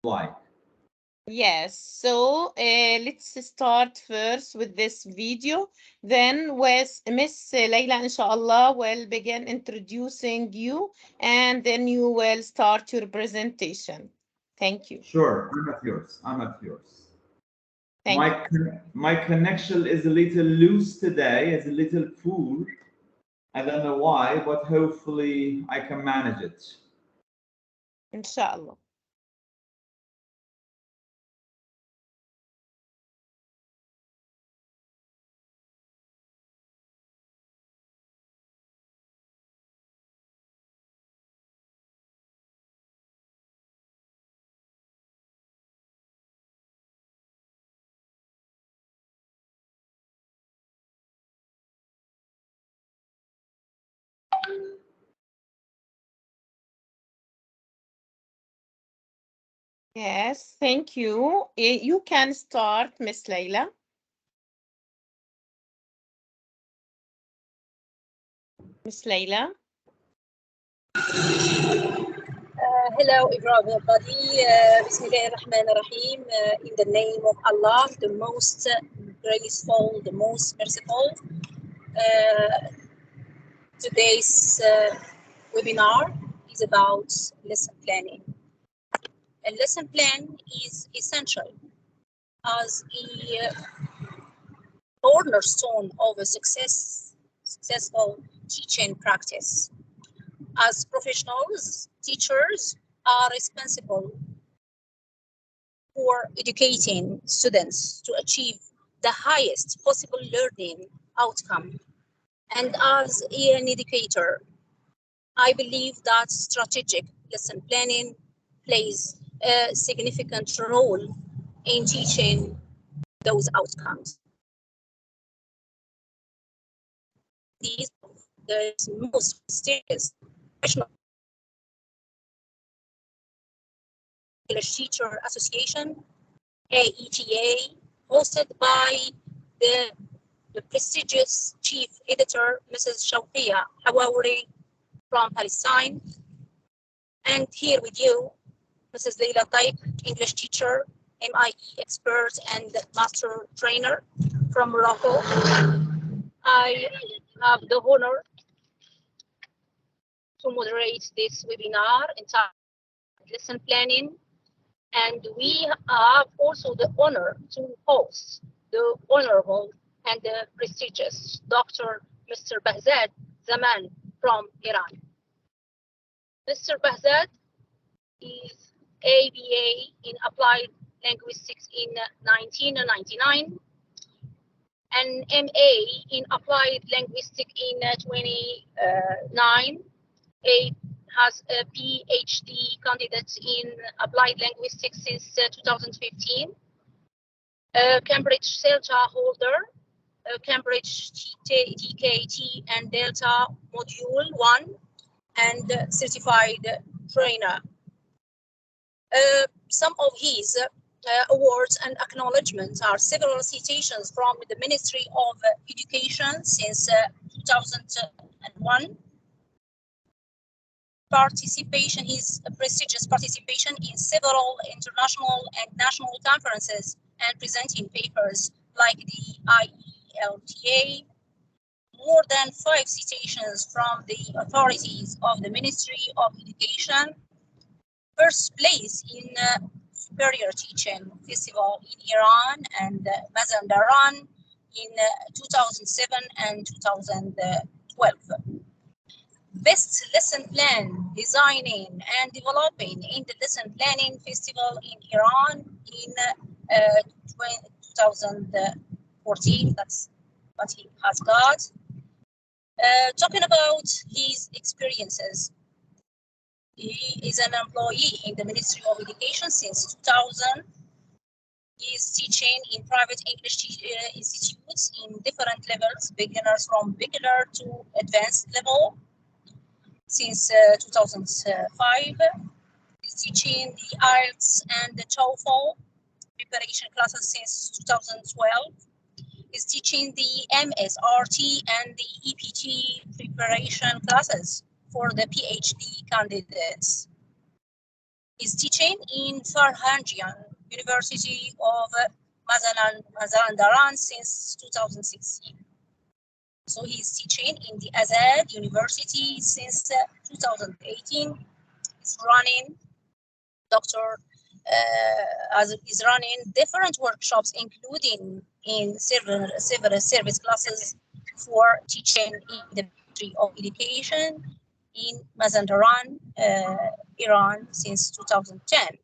like. Yes, so let's start first with this video. Then with Miss Layla, inshallah, will begin introducing you, and then you will start your presentation. Thank you. Sure, I'm at yours. I'm at yours. Thank you. My connection is a little loose today, it's a little poor. I don't know why, but hopefully I can manage it. Inshallah. Yes, thank you. You can start, Miss Layla. Miss Layla. Hello everybody. Bismillah ar-Rahman ar-Rahim. In the name of Allah, the most graceful, the most merciful. Today's webinar is about lesson planning. A lesson plan is essential as a cornerstone of a successful teaching practice. As professionals, teachers are responsible for educating students to achieve the highest possible learning outcome. And as an educator, I believe that strategic lesson planning plays a significant role in teaching those outcomes. These the most prestigious professional English Teacher Association, AETA, hosted by the prestigious chief editor, Mrs. Shawqia Hawawre from Palestine. And here with you, Mrs. Laila Taik, English teacher, MIE Expert and Master trainer from Morocco. I have the honor to moderate this webinar entitled Lesson Planning. And we have also the honor to host the honorable and the prestigious Dr. Mr. Behzad Zamani from Iran. Mr. Behzad is ABA in Applied Linguistics in 1999, and MA in Applied Linguistics in 29. Has a PhD candidate in Applied Linguistics since 2015. Cambridge CELTA holder, Cambridge TKT and Delta Module 1, and certified trainer. Some of his awards and acknowledgements are several citations from the Ministry of Education since 2001. His prestigious participation in several international and national conferences and presenting papers like the IELTA, more than 5 citations from the authorities of the Ministry of Education, first place in Superior Teaching Festival in Iran and Mazandaran in 2007 and 2012. Best lesson plan designing and developing in the lesson planning festival in Iran in 2014. That's what he has got. Talking about his experiences, he is an employee in the Ministry of Education since 2000. He is teaching in private English institutes in different levels, beginners from beginner to advanced level. Since 2005, he's teaching the IELTS and the TOEFL preparation classes since 2012. He's teaching the MSRT and the EPT preparation classes for the PhD candidates. He's teaching in Farhangian University of Mazandaran since 2016. So he's teaching in the Azad University since 2018. He's running is running different workshops, including in several service classes for teaching in the Ministry of Education in Mazandaran, Iran since 2010.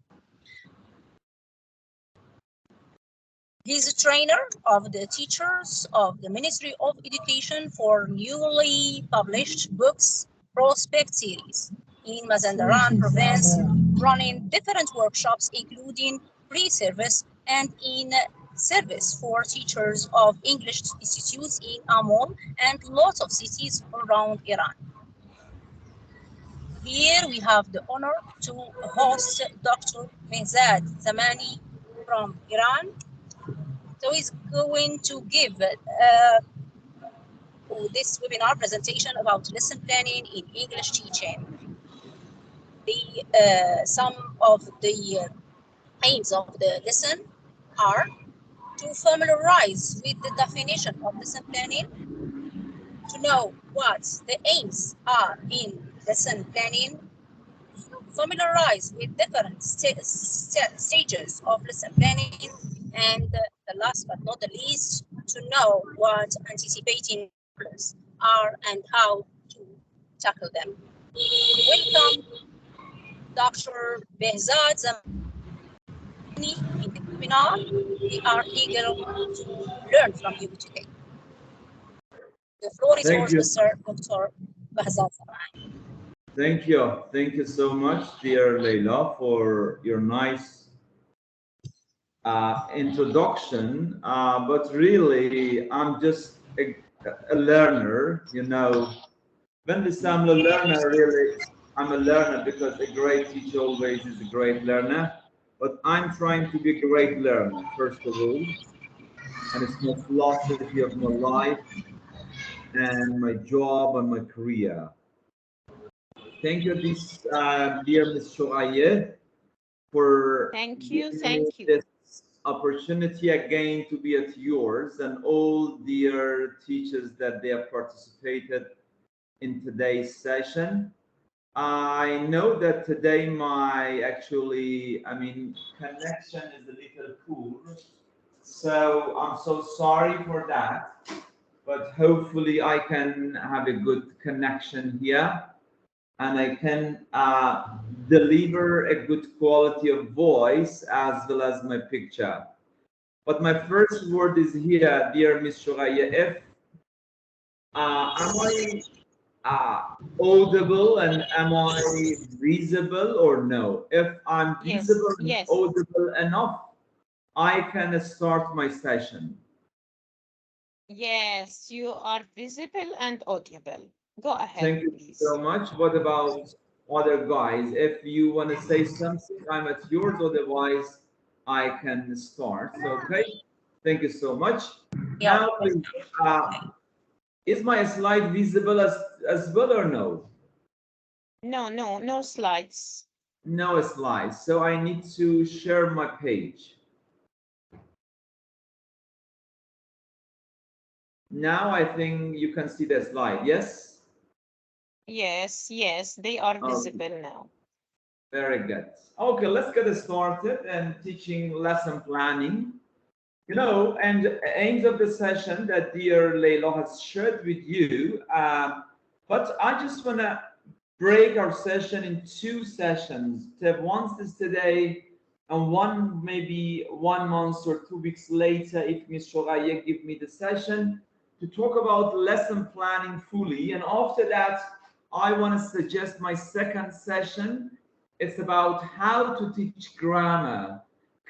He's a trainer of the teachers of the Ministry of Education for newly published books prospect series in Mazandaran province, running different workshops, including pre-service and in service for teachers of English institutes in Amman and lots of cities around Iran. Here we have the honor to host Dr. Behzad Zamani from Iran. So he's going to give this webinar presentation about lesson planning in English teaching. Some of the aims of the lesson are to familiarize with the definition of lesson planning, to know what the aims are in lesson planning, familiarize with different stages of lesson planning, and the last but not the least, to know what anticipating problems are and how to tackle them. Welcome, Dr. Behzad Zamani in the webinar. We are eager to learn from you today. The floor is yours, Mr. Dr. Behzad Zamani. Thank you. Thank you so much, dear Laila, for your nice introduction. But really, I'm just a learner, you know. When we say I'm a learner, really, I'm a learner because a great teacher always is a great learner. But I'm trying to be a great learner, first of all. And it's my philosophy of my life and my job and my career. Thank you, dear Ms. Shawqia, for giving me this opportunity again to be at yours, and all dear teachers that they have participated in today's session. I know that today connection is a little poor, so I'm so sorry for that, but hopefully I can have a good connection here and I can deliver a good quality of voice as well as my picture. But my first word is here, dear Ms. Shawqia, if am I audible and am I visible or no? If I'm visible and audible enough, I can start my session. Yes, you are visible and audible. Go ahead. Thank you please. so much. What about other guys? If you want to say something, I'm at yours. Otherwise, I can start. Okay. Thank you so much. Yeah. Now, please, is my slide visible as well or no? No slides. No slides. So I need to share my page. Now I think you can see the slide. Yes? Yes, they are visible now. Very good. Okay, let's get started and teaching lesson planning. You know, and the aims of the session that dear Laila has shared with you, but I just want to break our session in two sessions. One is today and one maybe 1 month or 2 weeks later if Ms. Shawqia give me the session to talk about lesson planning fully. And after that, I want to suggest my second session. It's about how to teach grammar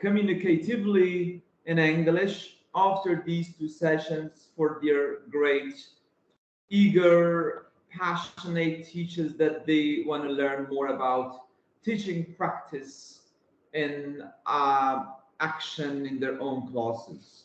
communicatively in English after these two sessions for their great, eager, passionate teachers that they want to learn more about teaching practice and action in their own classes.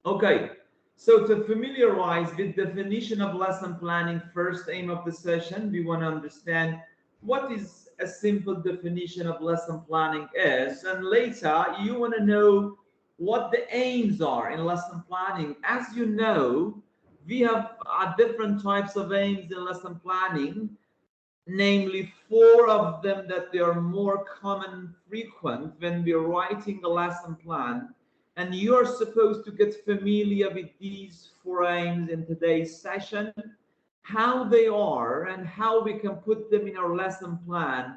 Okay, so to familiarize with definition of lesson planning, first aim of the session, we want to understand what is a simple definition of lesson planning is, and later you want to know what the aims are in lesson planning. As you know, we have different types of aims in lesson planning, namely 4 of them that they are more common and frequent when we're writing a lesson plan. And you're supposed to get familiar with these 4 aims in today's session, how they are and how we can put them in our lesson plan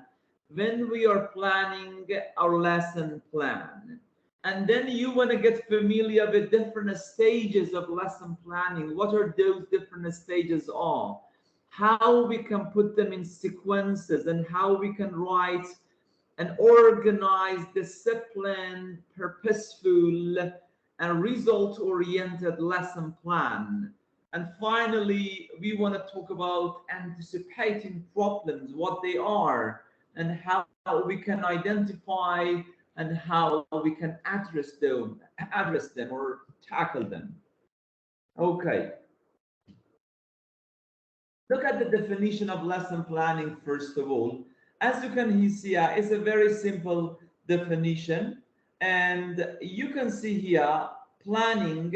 when we are planning our lesson plan. And then you want to get familiar with different stages of lesson planning. What are those different stages are? How we can put them in sequences and how we can write an organized, disciplined, purposeful, and result-oriented lesson plan. And finally, we want to talk about anticipating problems, what they are, and how we can identify and how we can address them or tackle them. Okay. Look at the definition of lesson planning first of all. As you can see here, it's a very simple definition. And you can see here, planning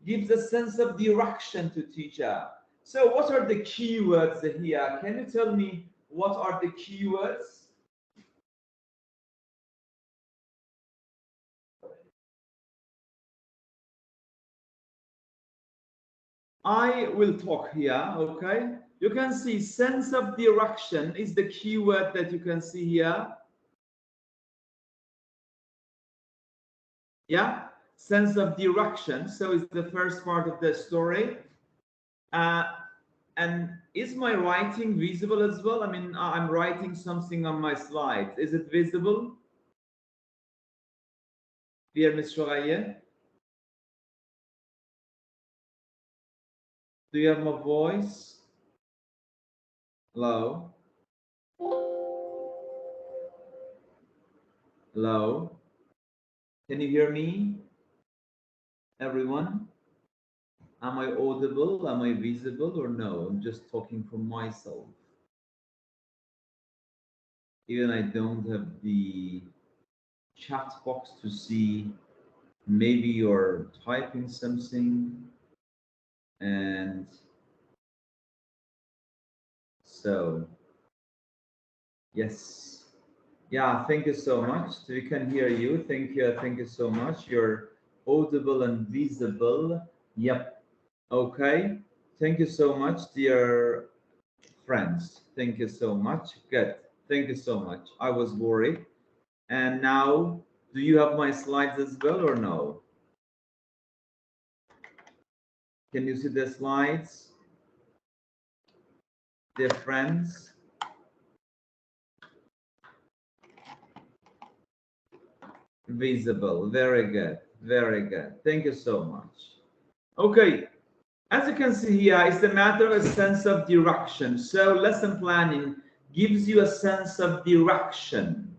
gives a sense of direction to teacher. So what are the keywords here? Can you tell me what are the keywords? I will talk here, okay? You can see sense of direction is the keyword that you can see here. Yeah, sense of direction. So it's the first part of the story. And is my writing visible as well? I mean, I'm writing something on my slides. Is it visible? Dear Ms. Shawqia? Do you have my voice? Hello? Hello? Can you hear me? Everyone? Am I audible? Am I visible or no? I'm just talking for myself. Even I don't have the chat box to see. Maybe you're typing something. And so, yes. Yeah, thank you so much. We can hear you. Thank you so much. You're audible and visible. Yep. Okay. Thank you so much, dear friends. Thank you so much. Good. Thank you so much. I was worried. And now, do you have my slides as well or no? Can you see the slides? Dear friends? Visible. Very good. Very good. Thank you so much. Okay. As you can see here, it's a matter of a sense of direction. So lesson planning gives you a sense of direction.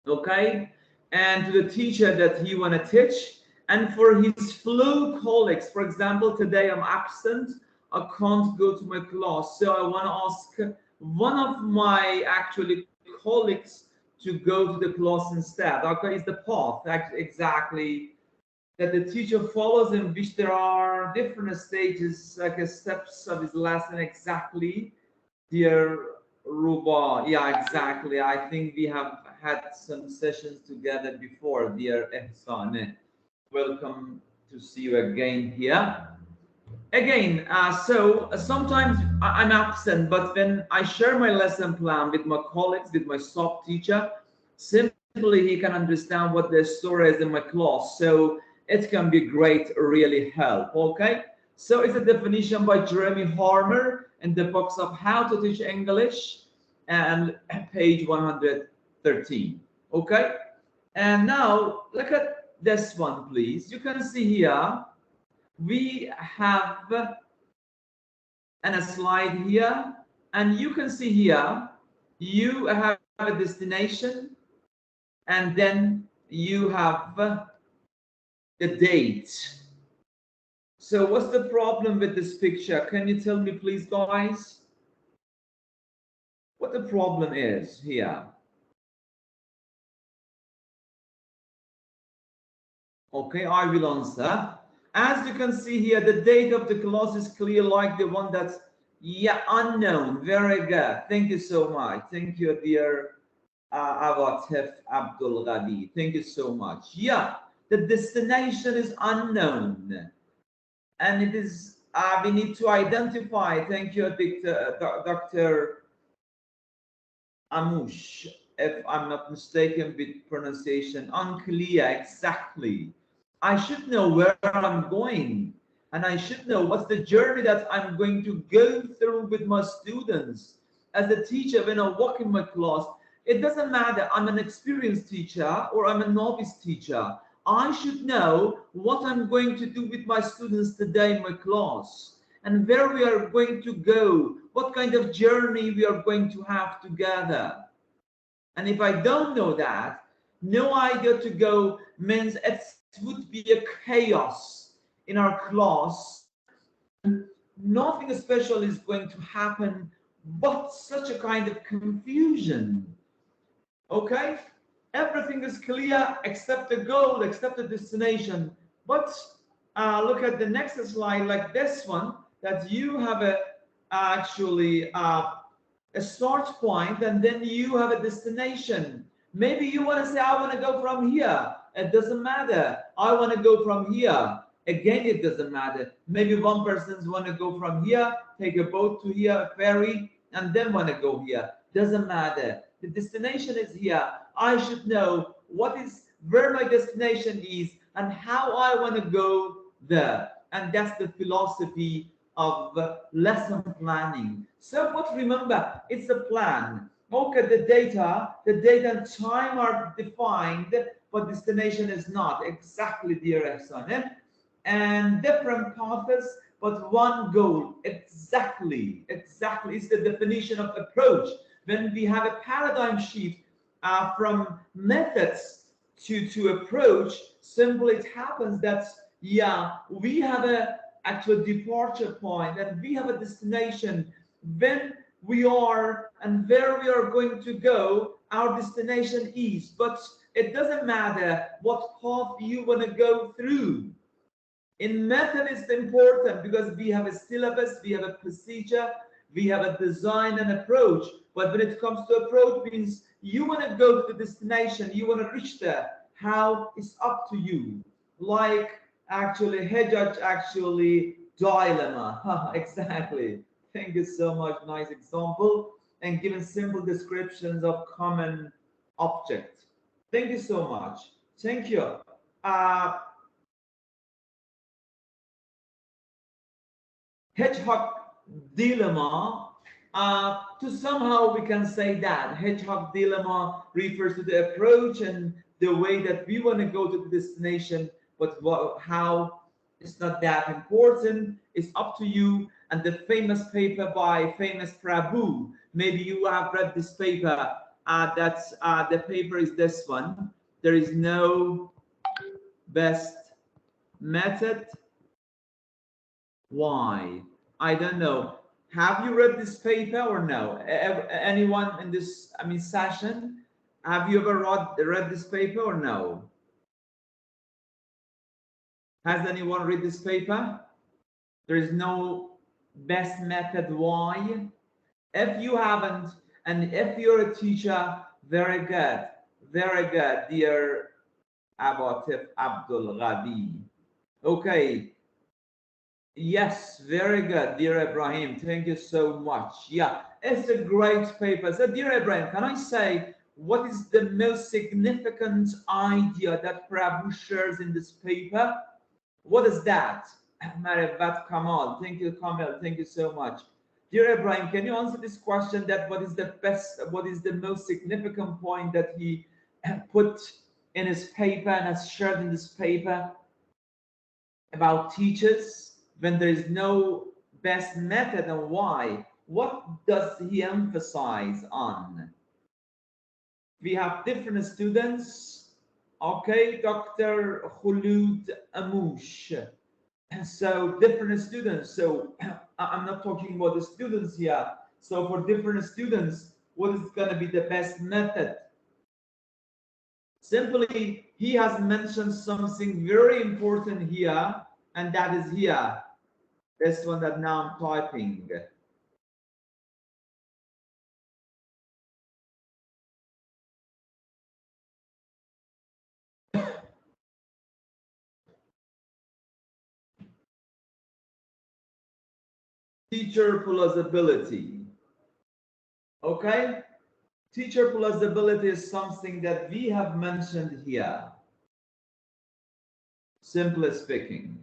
Okay. And to the teacher that you want to teach, and for his fellow colleagues. For example, today I'm absent. I can't go to my class. So I want to ask one of my actually colleagues to go to the class instead. Okay, is the path exactly that the teacher follows, in which there are different stages, like steps of his lesson exactly. Dear Ruba, yeah, exactly. I think we have had some sessions together before, dear Ehsan. Welcome to see you again here. Again, so sometimes I'm absent, but when I share my lesson plan with my colleagues, with my sub teacher, simply he can understand what the story is in my class. So it can be great, really help. Okay. So it's a definition by Jeremy Harmer in the box of How to Teach English and page 113. Okay. And now look at this one, please. You can see here we have a slide here, and you can see here you have a destination, and then you have the date. So what's the problem with this picture? Can you tell me, please, guys? what the problem is here. Okay, I will answer. As you can see here, the date of the class is clear, like the one that's, yeah, unknown. Very good. Thank you so much. Thank you, dear Awatif Abdul Ghadi. Thank you so much. Yeah, the destination is unknown, and it is we need to identify. Thank you, Dr. Amush, if I'm not mistaken with pronunciation. Unclear exactly. I should know where I'm going, and I should know what's the journey that I'm going to go through with my students. As a teacher, when I walk in my class, it doesn't matter I'm an experienced teacher or I'm a novice teacher. I should know what I'm going to do with my students today in my class, and where we are going to go, what kind of journey we are going to have together. And if I don't know that, no idea to go means it would be a chaos in our class. Nothing special is going to happen, but such a kind of confusion. Okay? Everything is clear except the goal, except the destination. But look at the next slide, like this one, that you have a actually a start point, and then you have a destination. Maybe you want to say, I want to go from here. It doesn't matter. I want to go from here. Again, it doesn't matter. Maybe one person's want to go from here, take a boat to here, a ferry, and then want to go here. Doesn't matter. The destination is here. I should know where my destination is and how I want to go there. And that's the philosophy of lesson planning. So what, remember, it's a plan. Okay, the data and time are defined, but destination is not. Exactly, dear Ehsan. And different paths, but one goal. Exactly. It's the definition of approach. When we have a paradigm shift from methods to approach, simply it happens that, yeah, we have a actual departure point and we have a destination. When we are and where we are going to go, our destination is, but it doesn't matter what path you want to go through. In method is important because we have a syllabus, we have a procedure, we have a design and approach. But when it comes to approach, means you want to go to the destination, you want to reach there. How is up to you. Like actually Hejaj actually dilemma. Exactly. Thank you so much. Nice example. And given simple descriptions of common object. Thank you so much. Thank you. Hedgehog dilemma. To somehow we can say that hedgehog dilemma refers to the approach and the way that we want to go to the destination, but how it's not that important. It's up to you. And the famous paper by famous Prabhu, maybe you have read this paper. That's the paper is this one. There is no best method. Why? I don't know. Have you read this paper or no? Anyone in this, session? Have you ever read this paper or no? Has anyone read this paper? There is no best method. Why? If you haven't, and if you're a teacher, very good, dear Abatif Abdul Ghadi. Okay. Yes, very good, dear Ibrahim. Thank you so much. Yeah, it's a great paper. So, dear Ibrahim, can I say what is the most significant idea that Prabhu shares in this paper? What is that? Marivat Kamal. Thank you, Kamal. Thank you so much. Dear Ibrahim, can you answer this question that what is the most significant point that he put in his paper and has shared in this paper about teachers? When there is no best method, and why? What does he emphasize on? We have different students. Okay, Dr. Khulud Amouche. So different students. So I'm not talking about the students here. So for different students, what is going to be the best method. Simply, he has mentioned something very important here, and that is here. This one that now I'm typing. Teacher plausibility. Okay? Teacher plausibility is something that we have mentioned here. Simply speaking,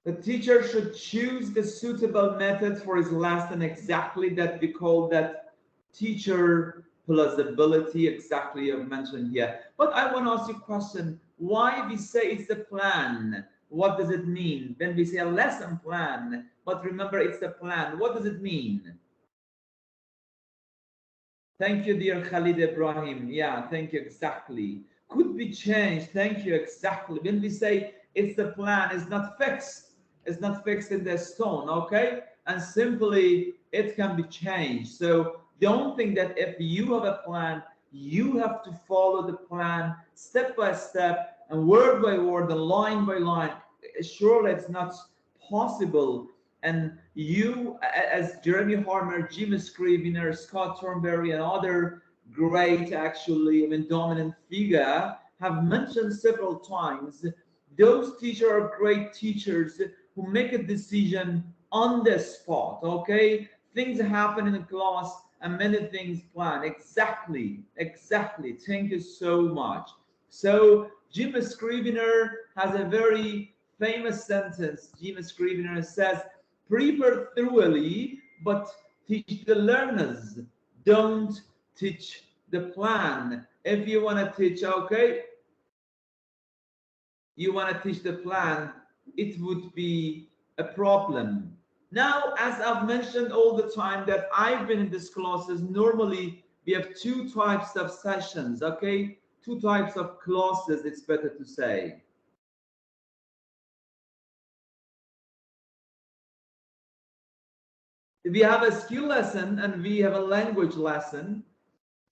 the teacher should choose the suitable method for his lesson, exactly that we call that teacher plausibility, exactly I've mentioned here. But I want to ask you a question. Why we say it's a plan? What does it mean? When we say a lesson plan, but remember it's a plan, what does it mean? Thank you, dear Khalid Ibrahim. Yeah, thank you, exactly. Could be changed. Thank you, exactly. When we say it's the plan, it's not fixed. It's not fixed in the stone, okay? And simply, it can be changed. So don't think that if you have a plan, you have to follow the plan step by step and word by word and line by line. Surely it's not possible. And you, as Jeremy Harmer, Jim Scrivener, Scott Thornberry, and other great, actually, dominant figure have mentioned several times, those teachers are great teachers who make a decision on the spot, okay? Things happen in the class and many things plan. Exactly, exactly. Thank you so much. So Jim Scrivener has a very famous sentence. Jim Scrivener says, prepare thoroughly, but teach the learners. Don't teach the plan. If you want to teach, okay, you want to teach the plan, it would be a problem. Now, as I've mentioned all the time that I've been in these classes, normally we have two types of sessions, okay? Two types of classes, it's better to say. We have a skill lesson and we have a language lesson.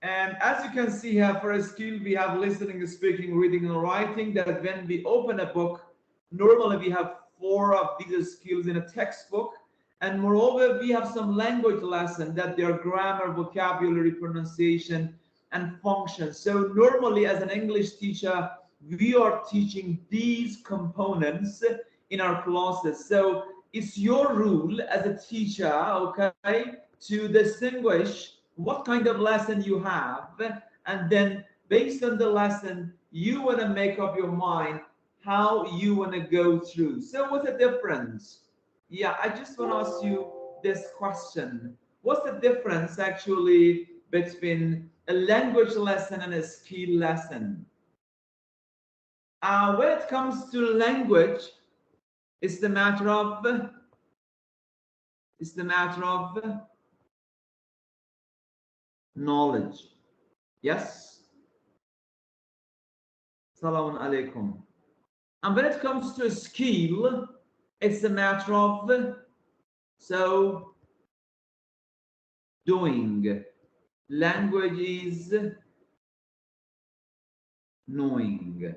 And as you can see here, for a skill, we have listening, speaking, reading, and writing. That when we open a book, normally we have 4 of these skills in a textbook. And moreover, we have some language lesson that they are grammar, vocabulary, pronunciation, and function. So normally, as an English teacher, we are teaching these components in our classes. So it's your rule as a teacher, okay, to distinguish what kind of lesson you have, and then based on the lesson, you want to make up your mind how you want to go through. So what's the difference? Yeah, I just want to ask you this question. What's the difference actually between a language lesson and a skill lesson? When it comes to language, it's the matter of knowledge. Yes. Salaam alaikum. And when it comes to a skill, it's a matter of doing. Language is knowing.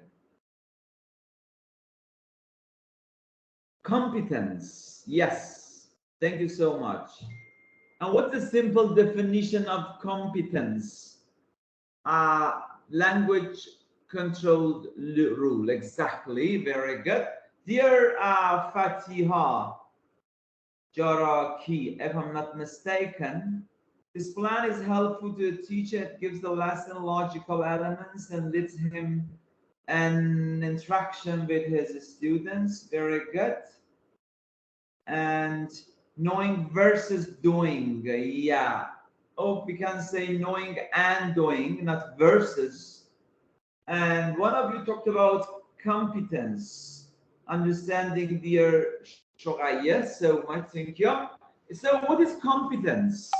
Competence. Yes. Thank you so much. And what's the simple definition of competence? Language controlled rule. Exactly. Very good. Dear Fatiha Jaraki, if I'm not mistaken, this plan is helpful to the teacher. It gives the lesson logical elements and leads him an interaction with his students. Very good. And knowing versus doing. Yeah. Oh, we can say knowing and doing, not versus. And one of you talked about competence, understanding their Shawqia. So much, thank you. So what is competence?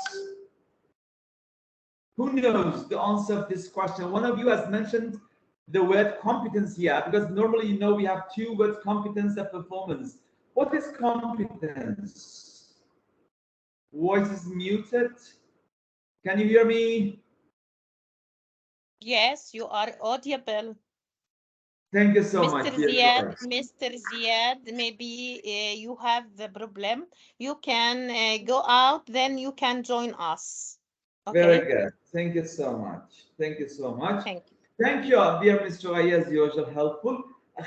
Who knows the answer of this question? One of you has mentioned the word competence here, because normally, you know, we have 2 words, competence and performance. What is competence? Voice is muted. Can you hear me? Yes, you are audible. Thank you so Mr. much, dear Ziad, viewers. Mr. Ziad, maybe you have the problem. You can go out, then you can join us. Very Okay? good. Thank you so much. Thank you so much. Thank you. Thank you, dear Mr. Aya, as usual, helpful.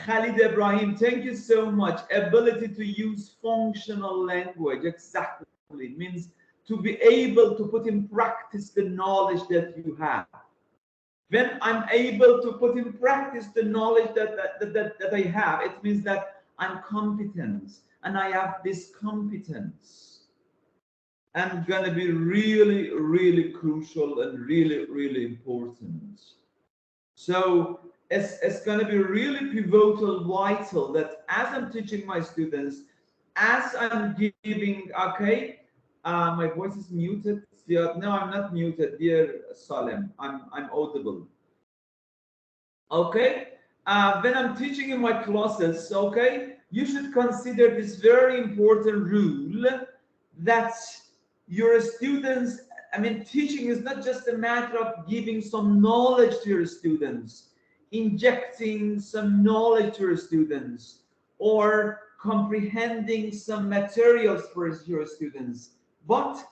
Khalid Ibrahim, thank you so much. Ability to use functional language, exactly. It means to be able to put in practice the knowledge that you have. When I'm able to put in practice the knowledge that I have, it means that I'm competent and I have this competence. And gonna be really, really crucial and really, really important. So it's going to be really pivotal, vital that as I'm teaching my students, as I'm giving, okay, my voice is muted. Yeah, no, I'm not muted, dear Salem. I'm audible. Okay, when I'm teaching in my classes, okay, you should consider this very important rule that your students, I mean, teaching is not just a matter of giving some knowledge to your students, injecting some knowledge to your students, or comprehending some materials for your students, but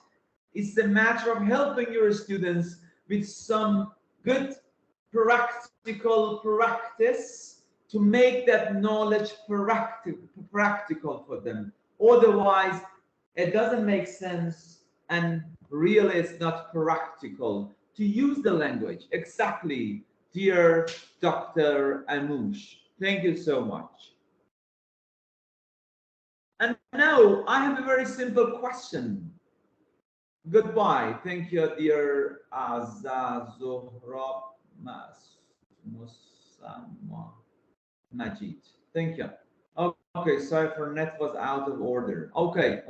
it's a matter of helping your students with some good practical practice to make that knowledge practical for them. Otherwise, it doesn't make sense and really it's not practical to use the language. Exactly, dear Dr. Anush. Thank you so much. And now I have a very simple question. Goodbye. Thank you, dear Azazohrab Musama Majid. Thank you. Okay, sorry for net was out of order. Okay.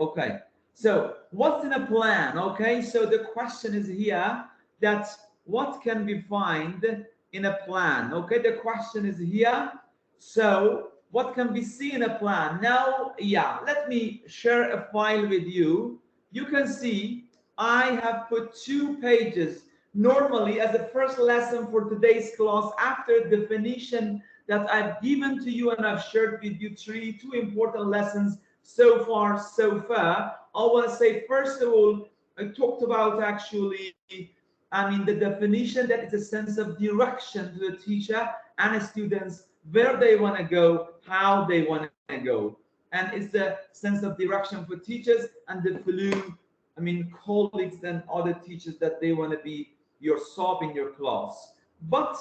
So what's in a plan? Okay, so the question is here that what can we find in a plan? Okay, the question is here. So what can we see in a plan? Now, yeah, let me share a file with you. You can see I have put 2 pages normally as a first lesson for today's class after definition that I've given to you and I've shared with you two important lessons so far. I want to say, first of all, I talked about actually, I mean, the definition that is a sense of direction to the teacher and the students, where they want to go, how they want to go. And it's the sense of direction for teachers and the flu, I mean, colleagues and other teachers that they want to be your sub in your class. But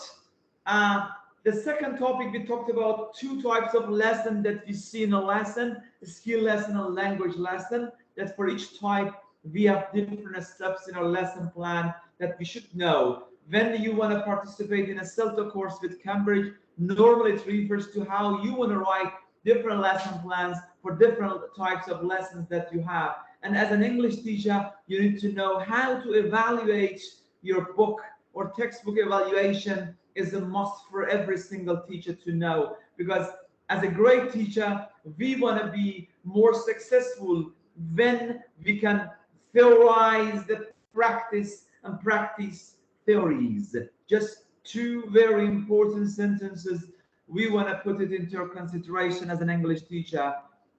the second topic, we talked about 2 types of lesson that you see in a lesson, a skill lesson and language lesson, that for each type, we have different steps in our lesson plan that we should know. When you want to participate in a CELTA course with Cambridge, normally it refers to how you want to write different lesson plans for different types of lessons that you have. And as an English teacher, you need to know how to evaluate your book or textbook evaluation is a must for every single teacher to know, because as a great teacher, we want to be more successful when we can theorize the practice and practice theories. Just 2 very important sentences. We want to put it into your consideration as an English teacher.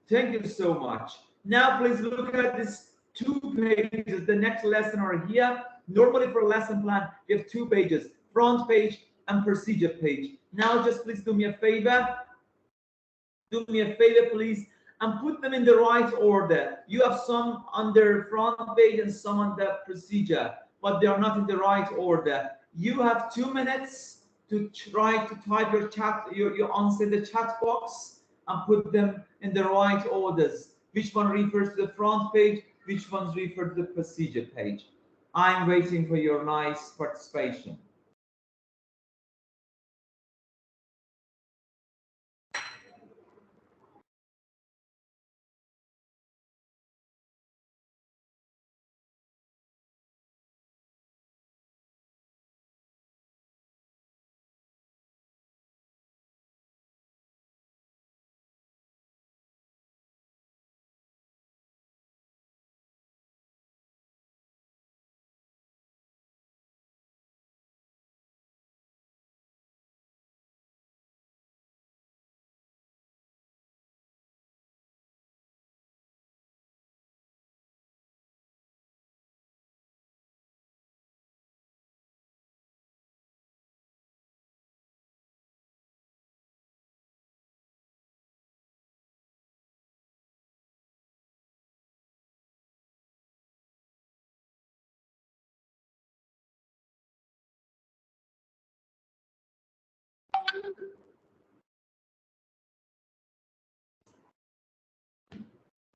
Thank you so much. Now, please look at this 2 pages. The next lesson are here. Normally for a lesson plan, you have 2 pages, front page and procedure page. Now, just please do me a favor. Do me a favor, please, and put them in the right order. You have some on the front page and some on the procedure, but they are not in the right order. You have 2 minutes to try to type your answer in the chat box and put them in the right orders. Which one refers to the front page? Which ones refer to the procedure page? I'm waiting for your nice participation.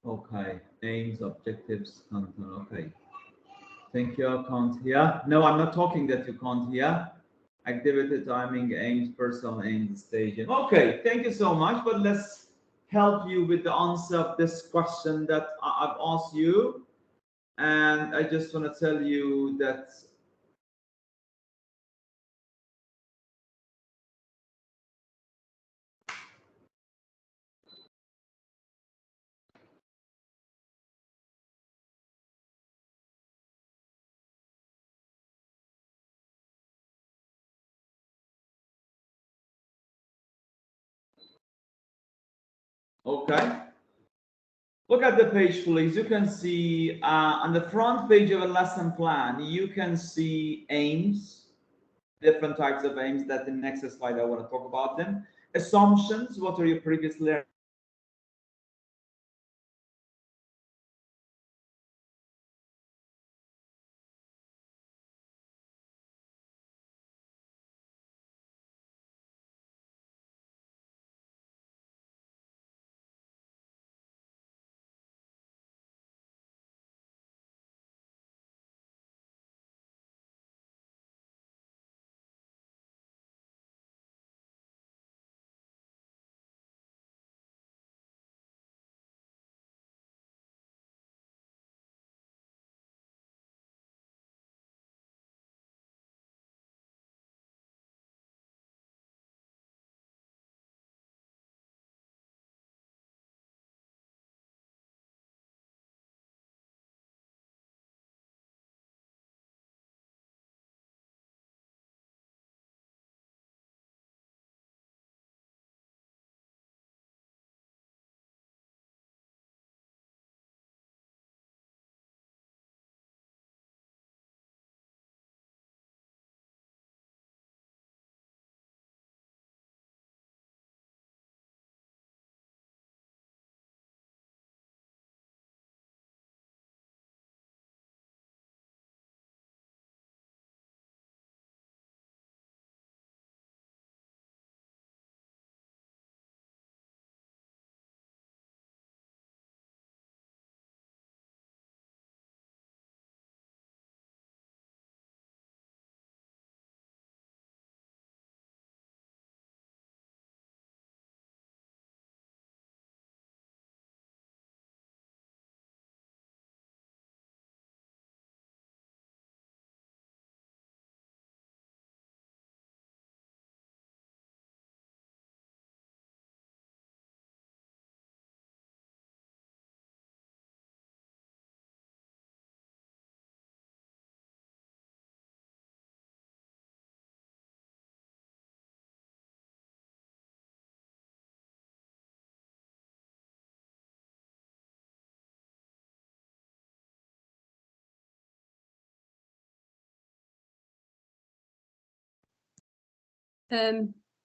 Okay, aims, objectives, content. Okay. Thank you. I can't hear. No, I'm not talking that you can't hear. Activity, timing, aims, personal aims, staging. Okay, thank you so much. But let's help you with the answer of this question that I've asked you. And I just want to tell you that okay. Look at the page, please. You can see on the front page of a lesson plan, you can see aims, different types of aims that in the next slide I want to talk about them. Assumptions, what are your previous learning?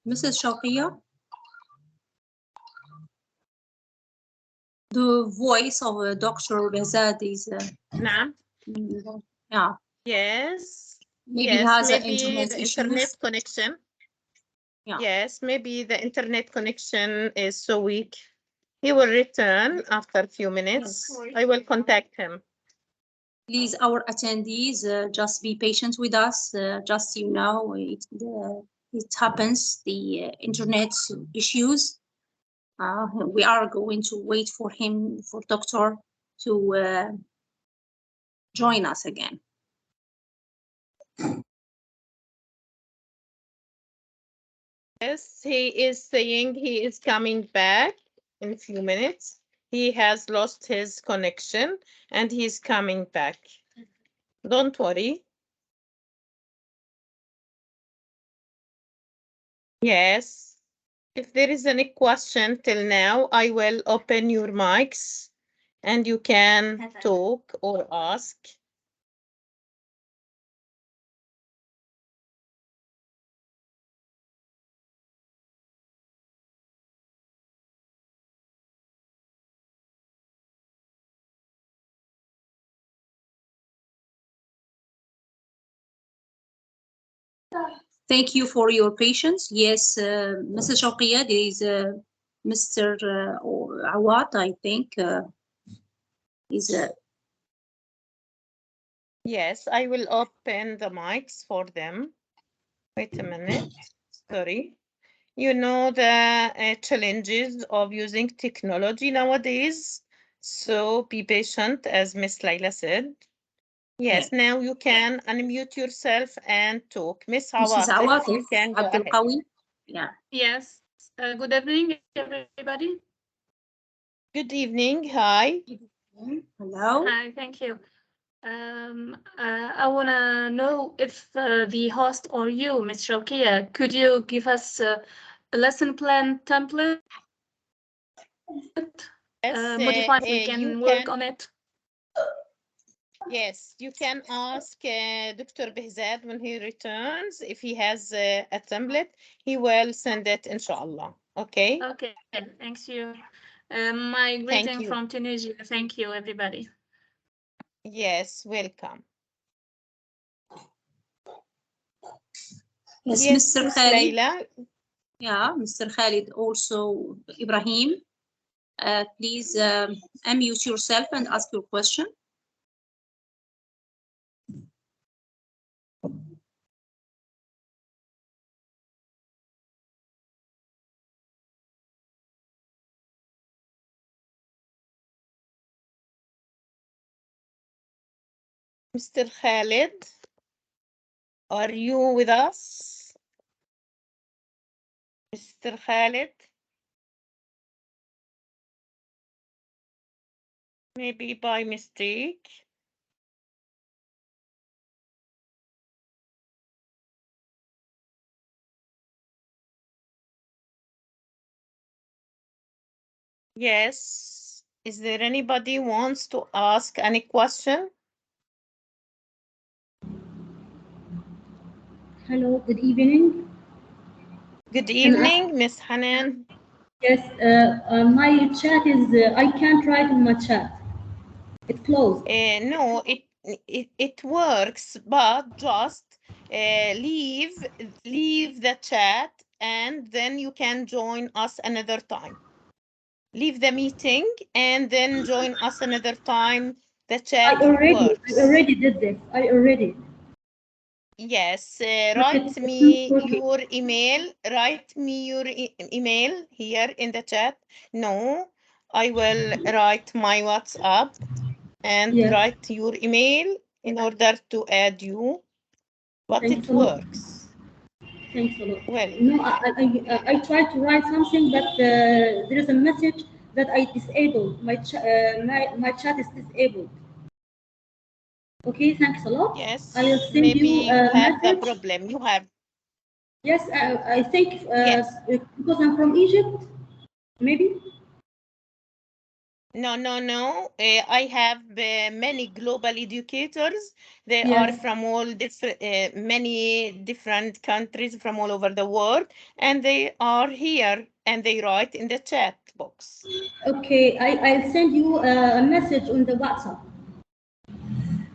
Mrs. Shawqia, the voice of Dr. Behzad is نعم. yeah, Yes. maybe Yes, has maybe internet the issues. internet connection. Yeah. Yes, maybe the internet connection is so weak. He will return after a few minutes. Yes. I will contact him. Please, our attendees, just be patient with us. Just you know, it happens. The internet issues. We are going to wait for him, for doctor, to join us again. Yes, he is saying he is coming back in a few minutes. He has lost his connection and he's coming back. Don't worry. Yes. If there is any question till now, I will open your mics and you can talk or ask. Thank you for your patience. Yes, Mrs. Shawqia, there is Mr. Awad, I think. Is Yes, I will open the mics for them. Wait a minute. Sorry. You know the challenges of using technology nowadays. So be patient, as Miss Laila said. Yes, now you can unmute yourself and talk. Miss Mrs. Awatif, you Awatif can go Abdul ahead. Qawi? Yeah. Yes. Good evening, everybody. Good evening. Hi. Hello. Hi, thank you. I want to know if the host or you, Ms. Shawqia, could you give us a lesson plan template? Yes, Modify, we can you work can. on it. Yes, you can ask Dr. Behzad when he returns. If he has a template, he will send it, inshallah. Okay? Okay, thanks you. My Thank greeting you. from Tunisia. Thank you, everybody. Yes, welcome. Yes, Yes, Mr. Miss Khalid. Laila. Yeah, Mr. Khalid, also Ibrahim. Please unmute yourself and ask your question. Mr. Khalid, are you with us? Mr. Khalid? Maybe by mistake. Yes. Is there anybody wants to ask any question? Hello, good evening. Good evening, Miss Hanan. Yes, my chat is, I can't write in my chat. It's closed. No, it works, but just leave the chat and then you can join us another time. Leave the meeting and then join us another time. The chat works. I already did this. I already. Yes, But write it's me not working. your email. Write me your email here in the chat. No, I will write my WhatsApp and Yes, write your email in order to add you, but thanks it a lot. works. Thanks a lot. Well, No, I tried to write something, but there is a message that I disabled. My chat is disabled. Okay, thanks a lot. I will yes, send maybe you you a have the message. problem. You have, Yes, I think yes. because I'm from Egypt, maybe. No. I have many global educators. They are Yes. from all different, many different countries from all over the world, and they are here and they write in the chat box. Okay, I'll send you a message on the WhatsApp.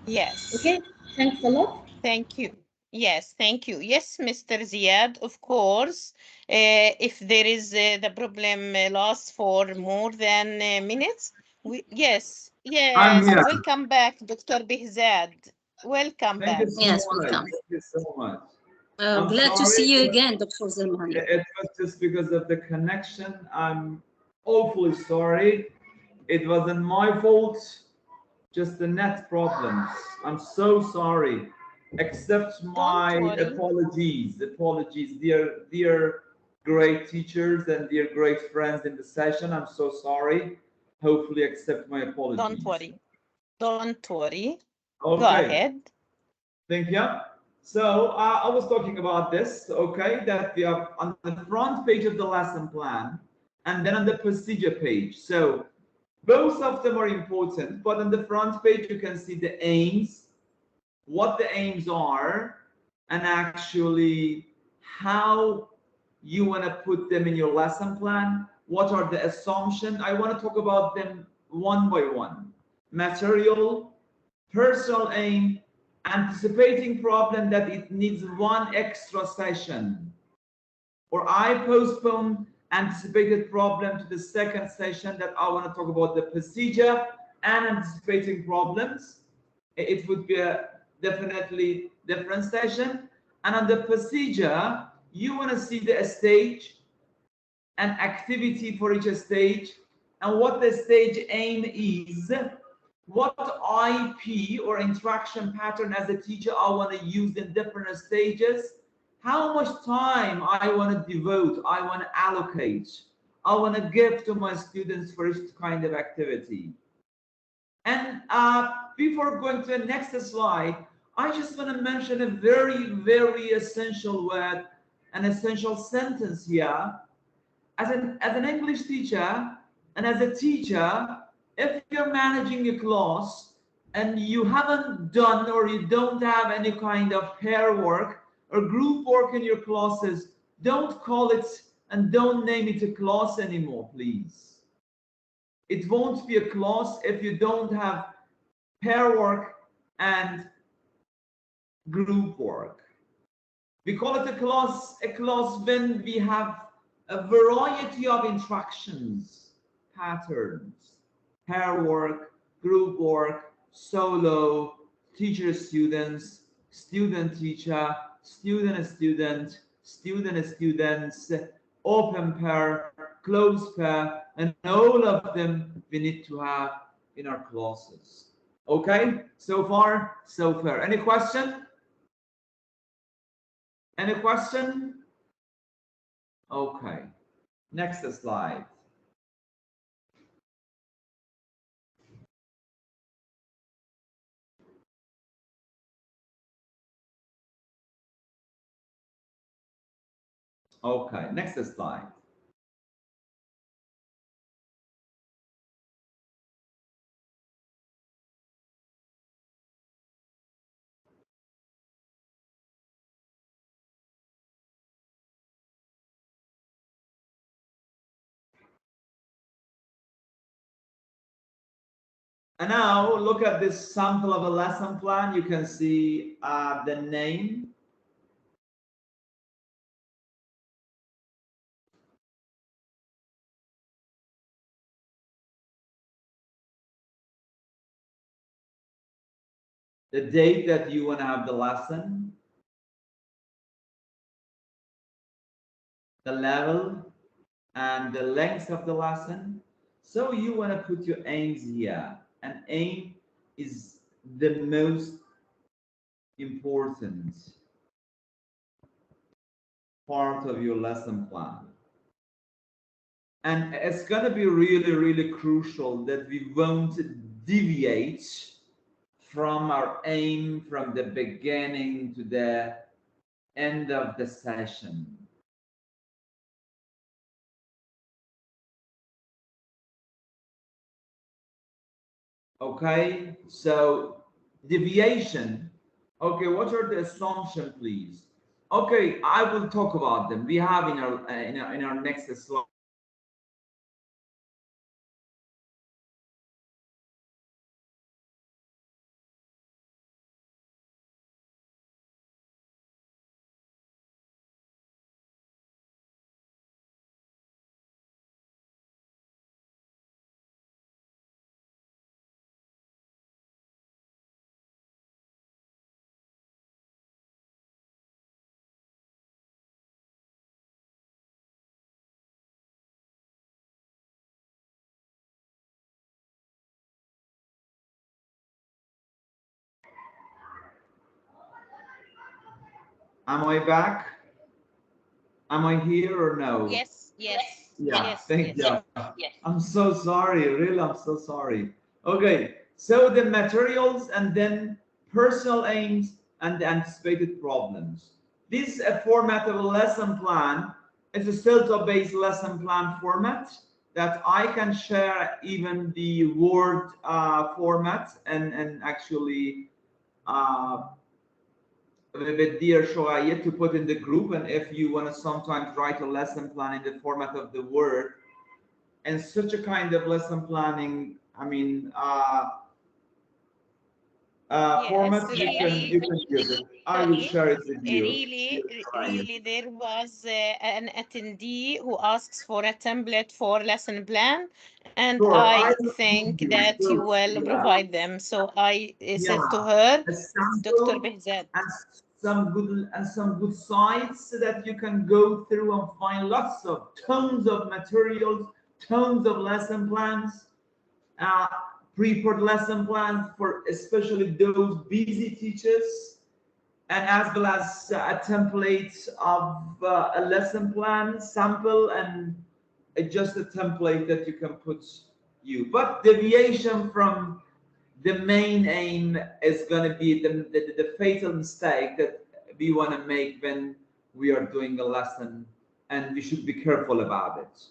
Yes. Okay, thanks a lot. Thank you. Yes, thank you. Yes, Mr. Ziad, of course. If there is the problem lasts for more than minutes, yes, I'm yes. here. Welcome back, Dr. Behzad. Welcome Thank you back. so Yes, much. welcome. Thank you so much. I'm Glad to sorry. see you again, Dr. Zamani. It was just because of the connection. I'm awfully sorry. It wasn't my fault, just the net problems. I'm so sorry. Accept Don't my worry. apologies, dear great teachers and dear great friends in the session. I'm so sorry. Hopefully accept my apologies. Don't worry. Don't worry. Okay. Go ahead. Thank you. So I was talking about this, okay, that we are on the front page of the lesson plan and then on the procedure page. So both of them are important, but on the front page, you can see the aims, what the aims are, and actually how you want to put them in your lesson plan. What are the assumptions? I want to talk about them one by one. Material, personal aim, anticipating problem that it needs one extra session, or I postpone anticipated problem to the second session that I want to talk about the procedure, and anticipating problems, it would be a definitely different session. And on the procedure, you want to see the stage and activity for each stage, and what the stage aim is, what IP or interaction pattern as a teacher I want to use in different stages, how much time I want to devote, I want to allocate, I want to give to my students for each kind of activity. And before going to the next slide, I just want to mention a very, very essential word, an essential sentence here. As an English teacher and as a teacher, if you're managing a class and you haven't done or you don't have any kind of pair work or group work in your classes, don't call it and don't name it a class anymore, please. It won't be a class if you don't have pair work and group work. We call it a class when we have a variety of interactions, patterns, pair work, group work, solo, teacher-students, student-teacher, student-student, student-students, open pair, closed pair, and all of them we need to have in our classes. Okay, so far, so fair. Any question? Any question? Okay, next slide. Okay, next slide. And now look at this sample of a lesson plan. You can see the name, the date that you want to have the lesson, the level, and the length of the lesson. So you want to put your aims here. And aim is the most important part of your lesson plan. And it's going to be really, really crucial that we won't deviate from our aim from the beginning to the end of the session. Okay, so deviation. Okay, what are the assumptions, please? Okay, I will talk about them. We have in our next slide. Am I back? Am I here or no? Yes, yes. Yeah, Yes, thank you. yes. I'm so sorry, really, I'm so sorry. Okay, so the materials and then personal aims and the anticipated problems. This is a format of a lesson plan. It's a Stilton-based lesson plan format that I can share even the Word format and actually with dear Shawqia to put in the group. And if you want to sometimes write a lesson plan in the format of the Word, and such a kind of lesson planning, I mean, format, really, you can use it. I will share it with you. Really, there was an attendee who asks for a template for lesson plan, and Sure, I will think give that you Sure, will yeah. provide them. So I said to her, A sample Dr. Behzad, and some good sites that you can go through and find lots of tons of materials, tons of lesson plans, prepared lesson plans for especially those busy teachers, and as well as a template of a lesson plan sample and just a template that you can put you. But deviation from the main aim is going to be the fatal mistake that we want to make when we are doing a lesson, and we should be careful about it.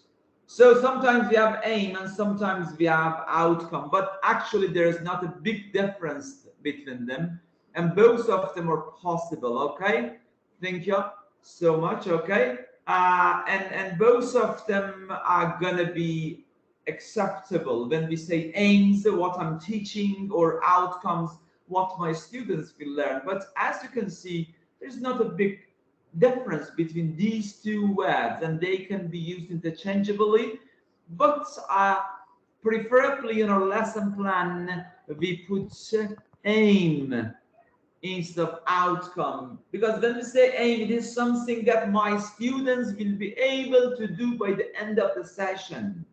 So sometimes we have aim and sometimes we have outcome, but actually there is not a big difference between them, and both of them are possible. Okay, thank you so much. Okay, and both of them are gonna be acceptable when we say aims, what I'm teaching, or outcomes, what my students will learn. But as you can see, there's not a big difference between these two words, and they can be used interchangeably. But preferably in our lesson plan, we put aim instead of outcome, because when we say aim, it is something that my students will be able to do by the end of the session,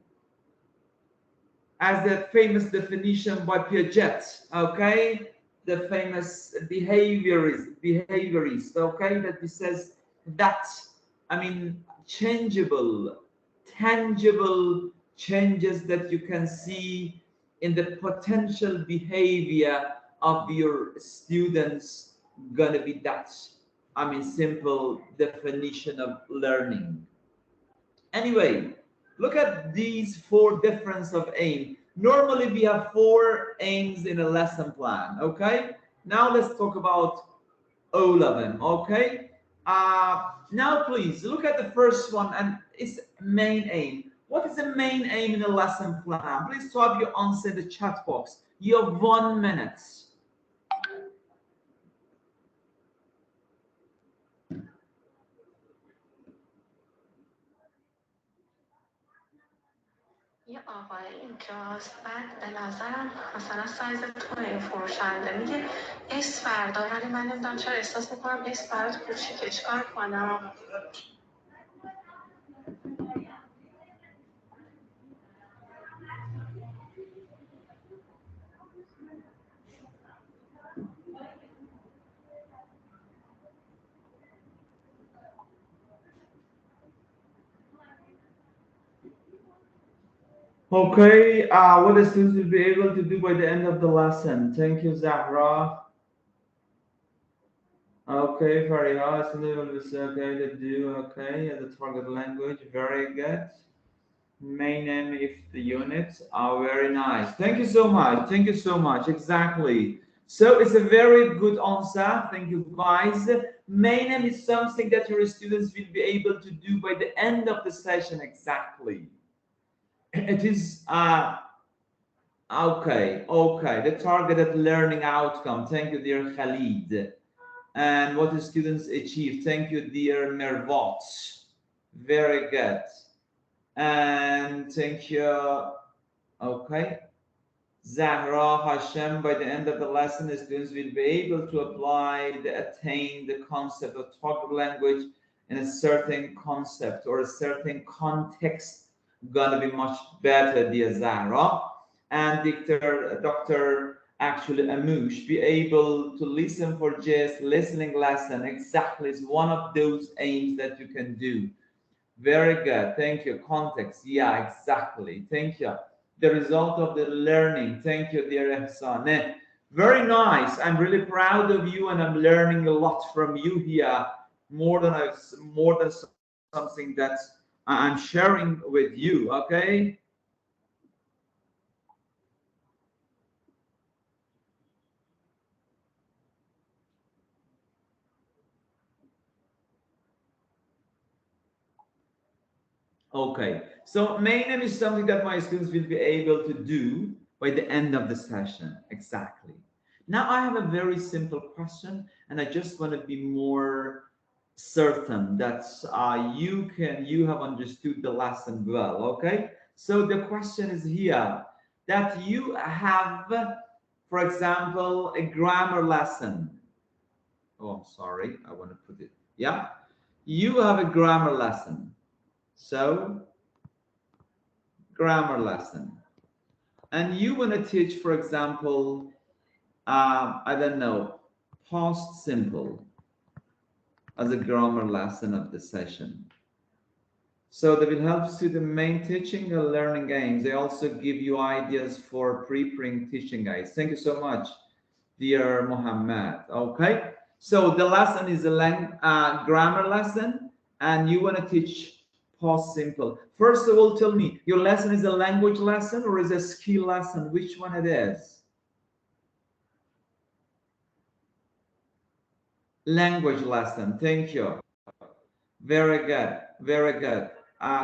as the famous definition by Piaget, okay, the famous behaviorist, okay, that he says that, I mean, changeable, tangible changes that you can see in the potential behavior of your students gonna be that, I mean, simple definition of learning. Anyway, look at these four differences of aim. Normally we have four aims in a lesson plan. Okay, now let's talk about all of them. Okay, now please look at the first one, and it's main aim. What is the main aim in a lesson plan? Please type your answer in the chat box. You have 1 minute. یه آقای اینجاست، بعد به نظرم مثلا سایز توی فروشنده میگه اس فردا، ولی من نمیدونم چرا احساس میکنم اس برات کوچیکه، چیکار کنم؟ Okay, what the students will be able to do by the end of the lesson. Thank you, Zahra. Okay, Fariha, students will be okay to do, okay, the target language, very good. Main name if the units are very nice. Thank you so much. Thank you so much. Exactly. So it's a very good answer. Thank you, guys. Main name is something that your students will be able to do by the end of the session. Exactly. It is okay, the targeted learning outcome. Thank you, dear Khalid. And what the students achieve. Thank you, dear Mervat. Very good. And thank you. Okay, Zahra Hashem. By the end of the lesson, the students will be able to attain the concept of target language in a certain concept or a certain context. Gonna be much better, dear Zahra. And Dr. Actually Amush, be able to listen for just listening lesson. Exactly, is one of those aims that you can do. Very good, thank you. Context, yeah, exactly, thank you. The result of the learning, thank you, dear Ehsan. Very nice. I'm really proud of you, and I'm learning a lot from you here, more than something that I'm sharing with you. Okay. Okay, so main aim is something that my students will be able to do by the end of the session. Exactly. Now I have a very simple question, and I just want to be more certain that you have understood the lesson well. Okay, so the question is here that you have, for example, a grammar lesson. Oh, I'm sorry, I want to put it, yeah, you have a grammar lesson. So grammar lesson, and you want to teach, for example, I don't know, past simple as a grammar lesson of the session. So that will help student main teaching and learning aims. They also give you ideas for preparing teaching aids. Thank you so much, dear Mohammed. Okay, so the lesson is a grammar lesson, and you want to teach past simple. First of all, tell me, your lesson is a language lesson or is a skill lesson? Which one it is? Language lesson. Thank you. Very good. Very good.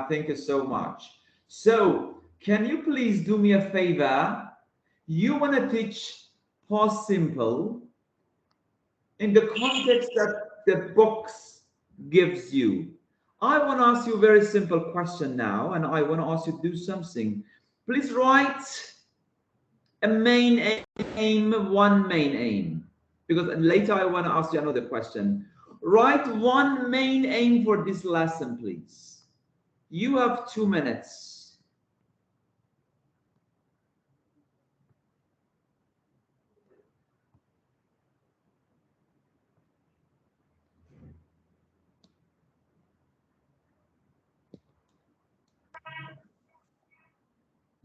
Thank you so much. So can you please do me a favor? You want to teach past simple in the context that the box gives you. I want to ask you a very simple question now, and I want to ask you to do something. Please write a main aim, one main aim, because later I want to ask you another question. Write one main aim for this lesson, please. You have 2 minutes.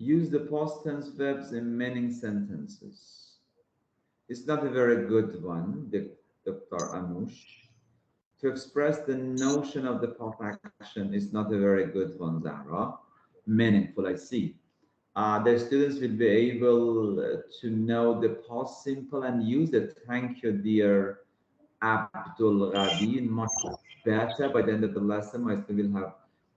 Use the past tense verbs in many sentences. It's not a very good one, Dr. Anush. To express the notion of the past action is not a very good one, Zara. Meaningful, I see. The students will be able to know the past simple and use it. Thank you, dear Abdul Ghadi. Much better. By the end of the lesson, my students will have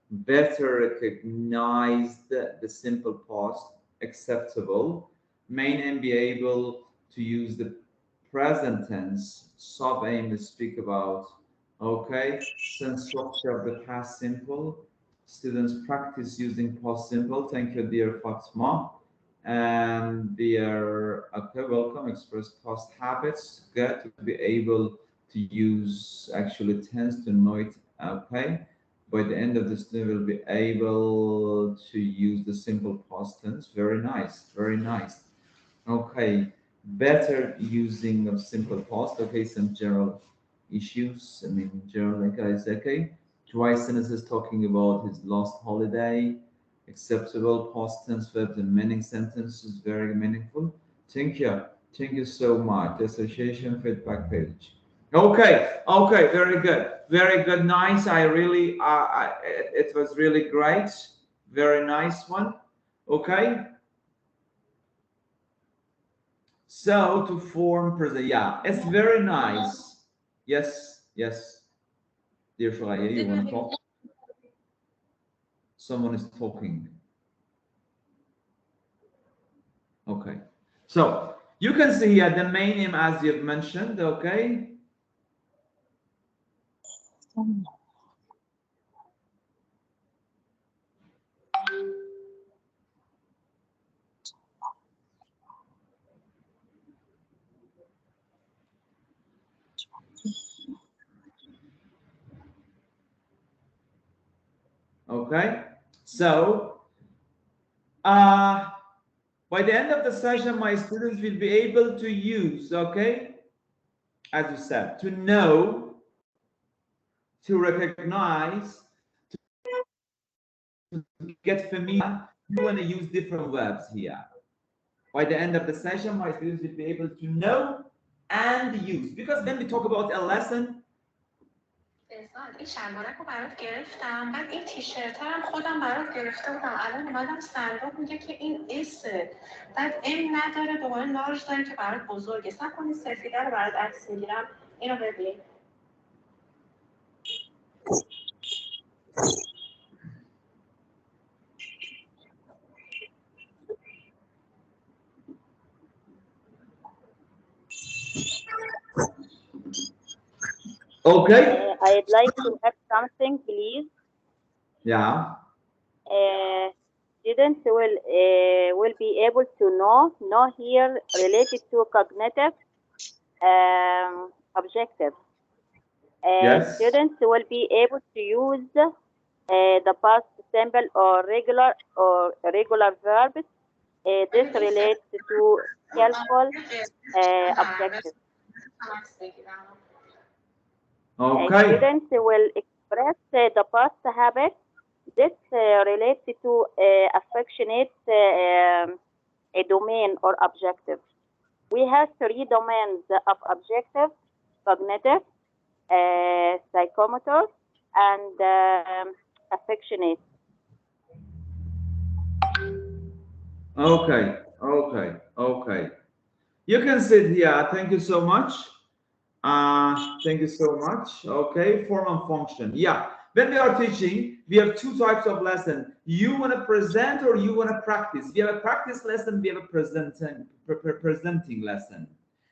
better recognized the simple past, acceptable, main and be able to use the present tense, sub aim to speak about. Okay, sense structure of the past simple. Students practice using past simple. Thank you, dear Fatima. And dear, okay, welcome. Express past habits. Good to be able to use actually tense to know it. Okay. By the end of the student will be able to use the simple past tense. Very nice. Very nice. Okay. Better using of simple past. Okay. Some general issues. I mean, general, guys. Okay. Dry sentences talking about his last holiday. Acceptable past tense verbs in many sentences. Very meaningful. Thank you. Thank you so much. Association feedback page. Okay. Okay. Very good. Very good. Nice. I really, it was really great. Very nice one. Okay. So to form present, yeah, it's very nice. Yes. Yes. Dear Shawqia, you want to talk? Someone is talking. Okay. So you can see here the main aim as you've mentioned. Okay. Okay. So by the end of the session, my students will be able to use, okay, as you said, to know, to recognize, to get familiar. You want to use different verbs here. By the end of the session, my students will be able to know and use. Because when we talk about a lesson, این شلوارک رو برات گرفتم بعد این تیشرت هم خودم برات گرفته بودم الان اومدم صندوق میگه که این اسه بعد ام نداره دوباره لارج داره که برات بزرگه صبر کن این سفیده رو برات عکس میگیرم اینو ببین Okay. I'd like to add something, please. Yeah. Students will be able to know here related to cognitive objectives. Yes. Students will be able to use the past simple or regular verbs. This relates to helpful objectives. Okay. Students will express the past habits. This relates to affectionate a domain or objective. We have three domains of objective: cognitive, psychomotor, and affectionate. Okay. Okay. Okay. You can sit here. Thank you so much. Thank you so much. Okay, form and function. Yeah, when we are teaching, we have two types of lesson. You want to present or you want to practice. We have a practice lesson, we have a presenting lesson.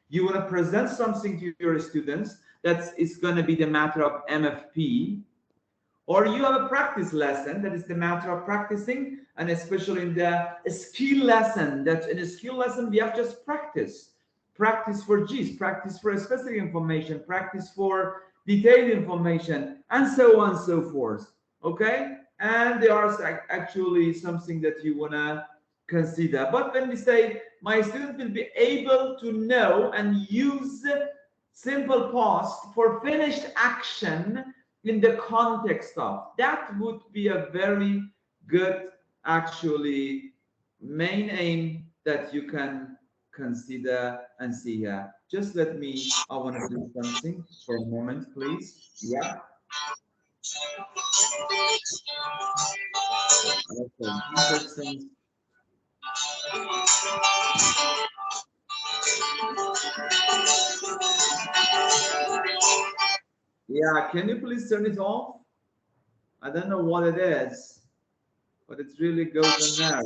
You want to present something to your students, that is going to be the matter of MFP, or you have a practice lesson, that is the matter of practicing, and especially in the skill lesson, that in a skill lesson we have just practice for G's, practice for specific information, practice for detailed information, and so on and so forth. Okay, and there are actually something that you want to consider. But when we say my student will be able to know and use simple past for finished action in the context of, that would be a very good actually main aim that you can consider and see here. Just let me, I want to do something for a moment, please. Yeah. Okay, interesting. Yeah, can you please turn it off? I don't know what it is, but it really goes on there.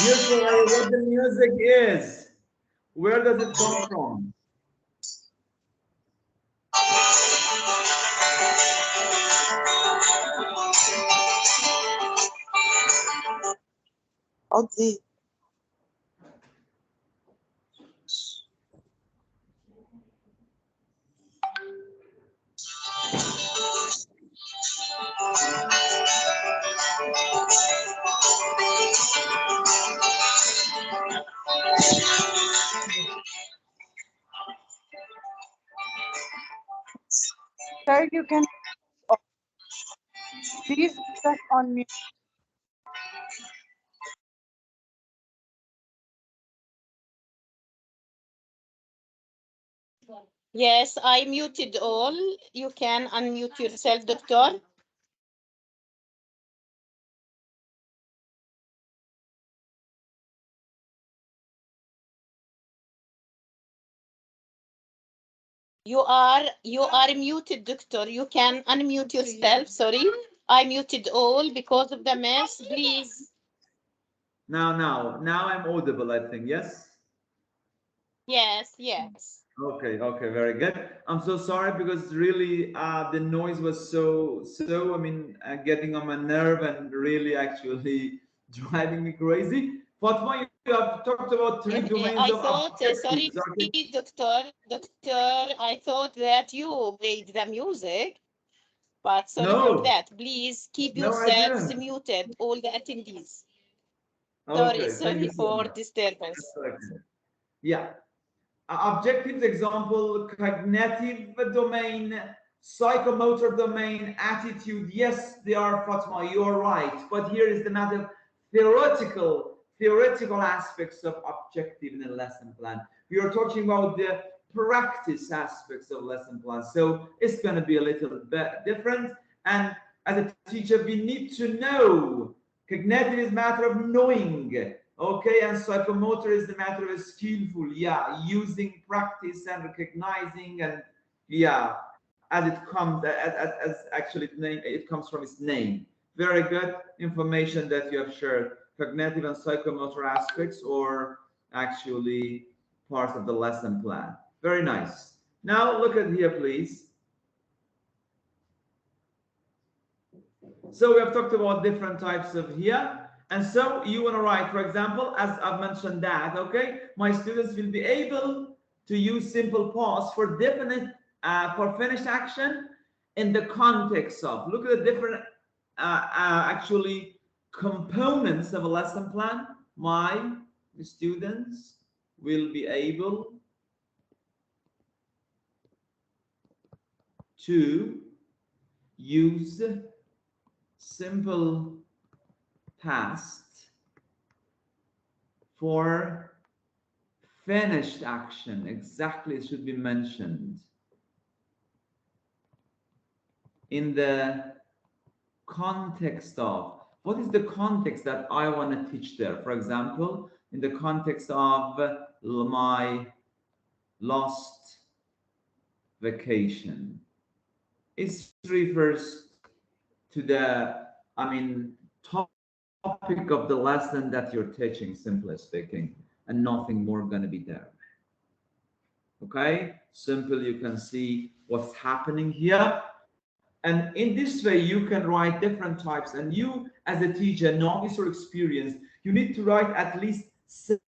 Usually what the music is, where does it come from? قضي Sir, you can please press on mute. Yes, I muted all. You can unmute yourself, Doctor. You are muted, Doctor. You can unmute yourself. Sorry, I muted all because of the mess. Please. Now I'm audible, I think. Yes. Yes. Okay, very good. I'm so sorry because really the noise was so I mean getting on my nerve and really actually driving me crazy. Fatma, you have talked about three domains I of thought, sorry, Doctor, I thought that you played the music, but sorry for that. Please keep yourselves muted, all the attendees. Okay, Sorry for disturbance. Yeah. Objectives, example, cognitive domain, psychomotor domain, attitude. Yes, they are, Fatma, you're right. But here is the matter: theoretical aspects of objective in a lesson plan. We are talking about the practice aspects of lesson plan. So it's going to be a little bit different. And as a teacher, we need to know. Cognitive is a matter of knowing. Okay, and psychomotor is the matter of skillful, yeah, using, practice, and recognizing, and yeah, as it comes, as actually it comes from its name. Very good information that you have shared. Cognitive and psychomotor aspects, or actually parts of the lesson plan. Very nice. Now look at here, please. So we have talked about different types of here. And so you want to write, for example, as I've mentioned that, okay, my students will be able to use simple pause for definite, for finished action in the context of, look at the different actually components of a lesson plan. My students will be able to use simple past for finished action. Exactly, it should be mentioned in the context of, what is the context that I want to teach there? For example, in the context of my last vacation, it refers to the, topic of the lesson that you're teaching, simply speaking, and nothing more going to be there. Okay, simple, you can see what's happening here. And in this way, you can write different types. And you, as a teacher, novice or experienced, you need to write at least 7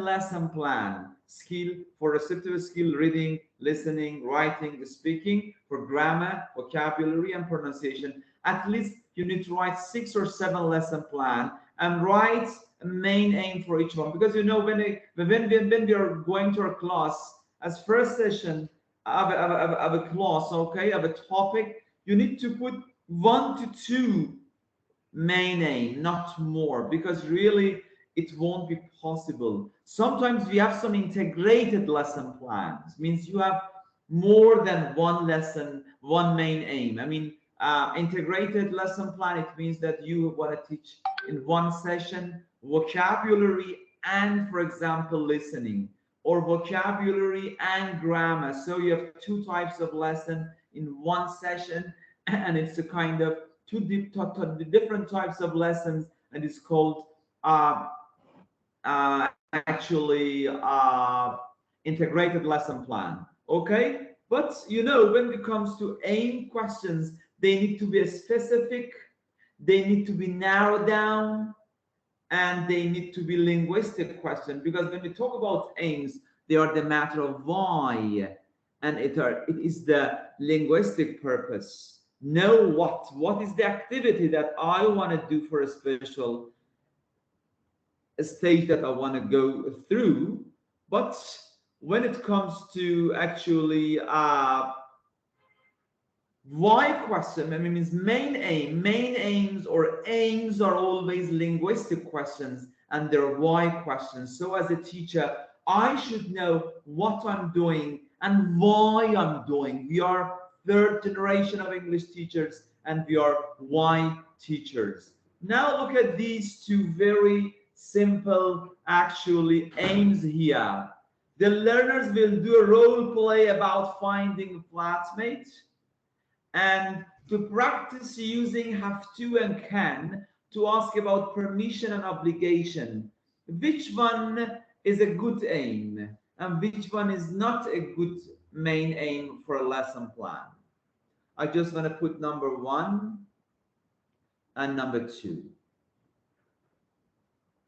lesson plan skill for receptive skill, reading, listening, writing, speaking, for grammar, vocabulary, and pronunciation. At least you need to write 6 or 7 lesson plan and write a main aim for each one. Because you know, when we are going to our class as first session of a class, okay, of a topic, you need to put 1 to 2 main aim, not more, because really it won't be possible. Sometimes we have some integrated lesson plans, means you have more than one lesson, one main aim. Integrated lesson plan, it means that you want to teach in one session vocabulary and, for example, listening, or vocabulary and grammar. So you have 2 types of lesson in one session, and it's a kind of 2 different types of lessons, and it's called integrated lesson plan. Okay, but you know, when it comes to aim questions, they need to be specific, they need to be narrowed down, and they need to be linguistic questions, because when we talk about aims, they are the matter of why, and it is the linguistic purpose. Know what is the activity that I want to do for a special stage that I want to go through. But when it comes to actually why question, means main aims or aims are always linguistic questions, and they're why questions. So as a teacher, I should know what I'm doing and why I'm doing. We are 3rd generation of English teachers, and we are why teachers. Now look at these 2 very simple actually aims here. The learners will do a role play about finding a flatmate, and to practice using have to and can to ask about permission and obligation. Which one is a good aim and which one is not a good main aim for a lesson plan? I just want to put number 1 and number 2.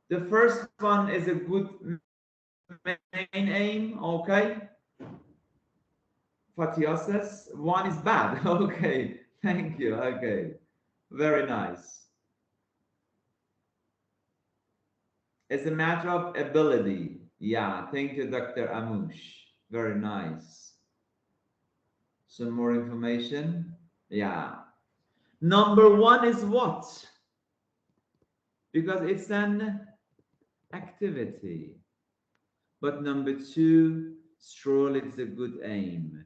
The first one is a good main aim, okay? Fatia says 1 is bad. Okay, thank you. Okay, very nice. It's a matter of ability. Yeah, thank you, Dr. Amush. Very nice. Some more information. Yeah. Number 1 is what? Because it's an activity. But number 2, stroll, it's a good aim.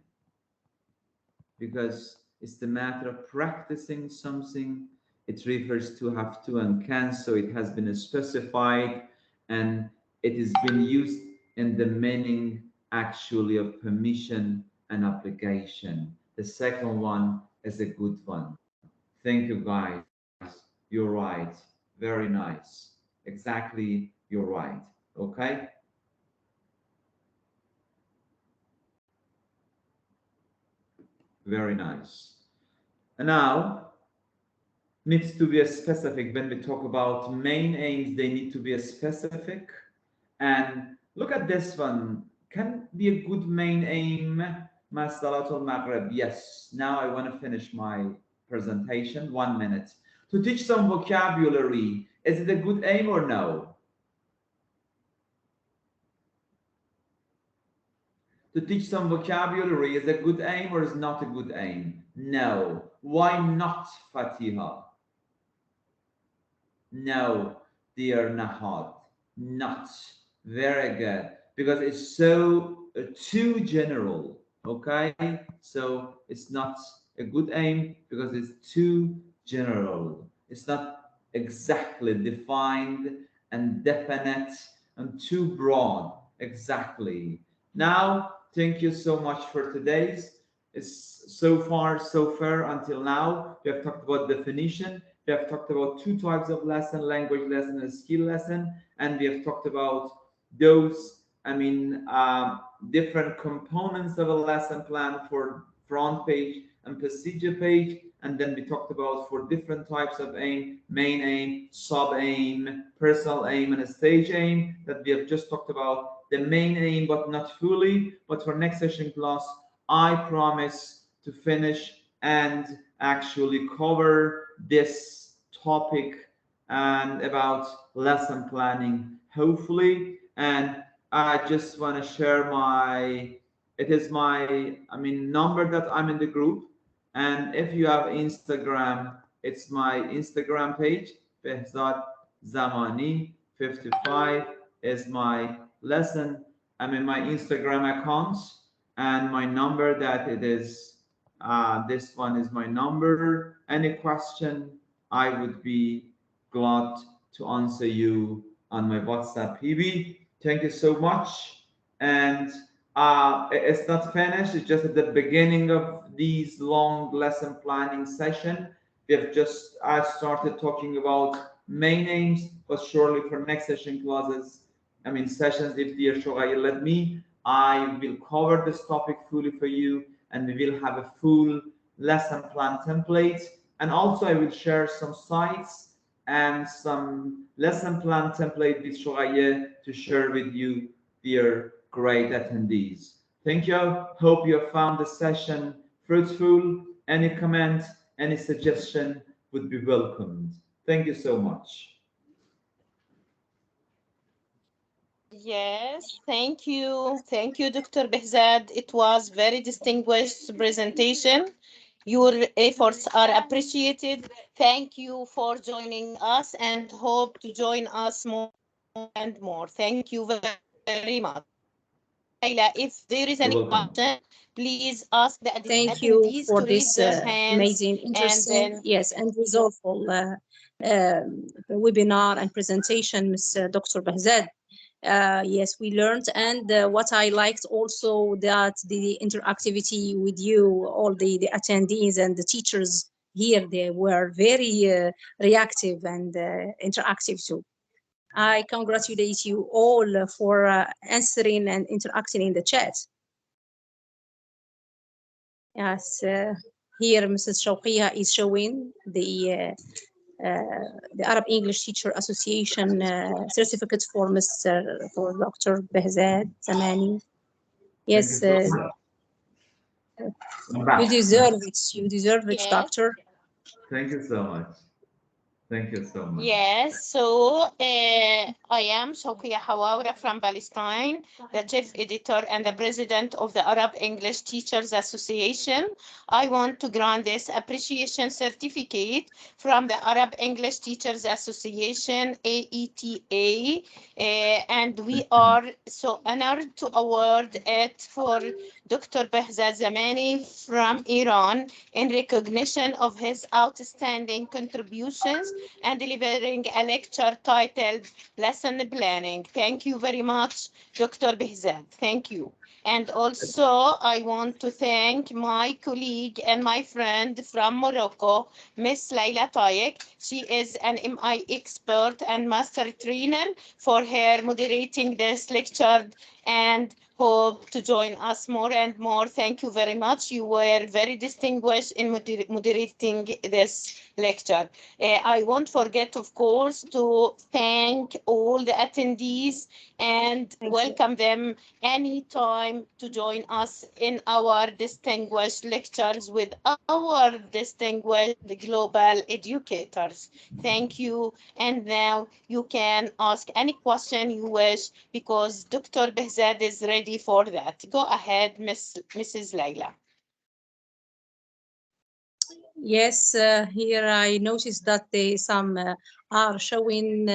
Because it's the matter of practicing something. It refers to have to and can, so it has been specified. and it has been used in the meaning actually of permission and obligation. The second one is a good one. Thank you, guys. You're right. Very nice. Exactly, you're right. Okay. Very nice. And now, needs to be a specific. When we talk about main aims, they need to be a specific. And look at this one. Can be a good main aim, Masalatul Maghrib. Yes. Now I want to finish my presentation. 1 minute. To teach some vocabulary. Is it a good aim or no? To teach some vocabulary is a good aim or is not a good aim? No. Why not, Fatiha? No, dear Nahad, not. Very good. Because it's so too general, okay? So it's not a good aim because it's too general. It's not exactly defined and definite and too broad. Exactly. Now, thank you so much for today's. It's so far so fair until now. We have talked about definition. We have talked about two types of lesson, language lesson and skill lesson. And we have talked about those, different components of a lesson plan for front page and procedure page. And then we talked about for different types of aim, main aim, sub aim, personal aim, and a stage aim that we have just talked about the main aim, but not fully. But for next session class, I promise to finish and actually cover this topic and about lesson planning, hopefully. And I just want to share number that I'm in the group. And if you have Instagram, it's my Instagram page, Behzad Zamani 55 is my lesson. My Instagram accounts, and my number that it is, this one is my number. Any question, I would be glad to answer you on my WhatsApp PB. Thank you so much. And it's not finished, it's just at the beginning of these long lesson planning session. We have just started talking about main aims, but surely for next session classes, sessions, if dear Shawqia let me, I will cover this topic fully for you, and we will have a full lesson plan template. And also I will share some sites and some lesson plan template with Shawqia to share with you, dear great attendees. Thank you. Hope you have found the session fruitful. Any comment, any suggestion would be welcomed. Thank you so much. Yes, thank you. Thank you, Dr. Behzad. It was very distinguished presentation. Your efforts are appreciated. Thank you for joining us and hope to join us more and more. Thank you very much. Laila, if there is any question, please ask the Thank you attendees for to this raise their hands, amazing, interesting, and then yes, and resourceful webinar and presentation, Ms. Dr. Behzad. Yes, we learned, and what I liked also that the interactivity with you, all the attendees and the teachers here, they were very reactive and interactive too. I congratulate you all for answering and interacting in the chat. Yes, here Mrs. Shawqia is showing the Arab English Teacher Association certificate for Dr. Behzad Zamani. Yes, you deserve it. You deserve it, doctor. Thank you so much. Thank you so much. Yes, so I am Shawqia Hawawre from Palestine, the chief editor and the president of the Arab English Teachers Association. I want to grant this appreciation certificate from the Arab English Teachers Association, AETA, and we are so honored to award it for Dr. Behzad Zamani from Iran in recognition of his outstanding contributions and delivering a lecture titled Lesson Planning. Thank you very much, Dr. Behzad. Thank you. And also, I want to thank my colleague and my friend from Morocco, Miss Laila Taik. She is an MIE expert and master trainer for her moderating this lecture and hope to join us more and more. Thank you very much. You were very distinguished in moderating this lecture. I won't forget, of course, to thank all the attendees and welcome them anytime to join us in our distinguished lectures with our distinguished global educators. Thank you. And now you can ask any question you wish because Dr. Behzad is ready for that. Go ahead, Mrs. Laila. Yes, here I noticed that some are showing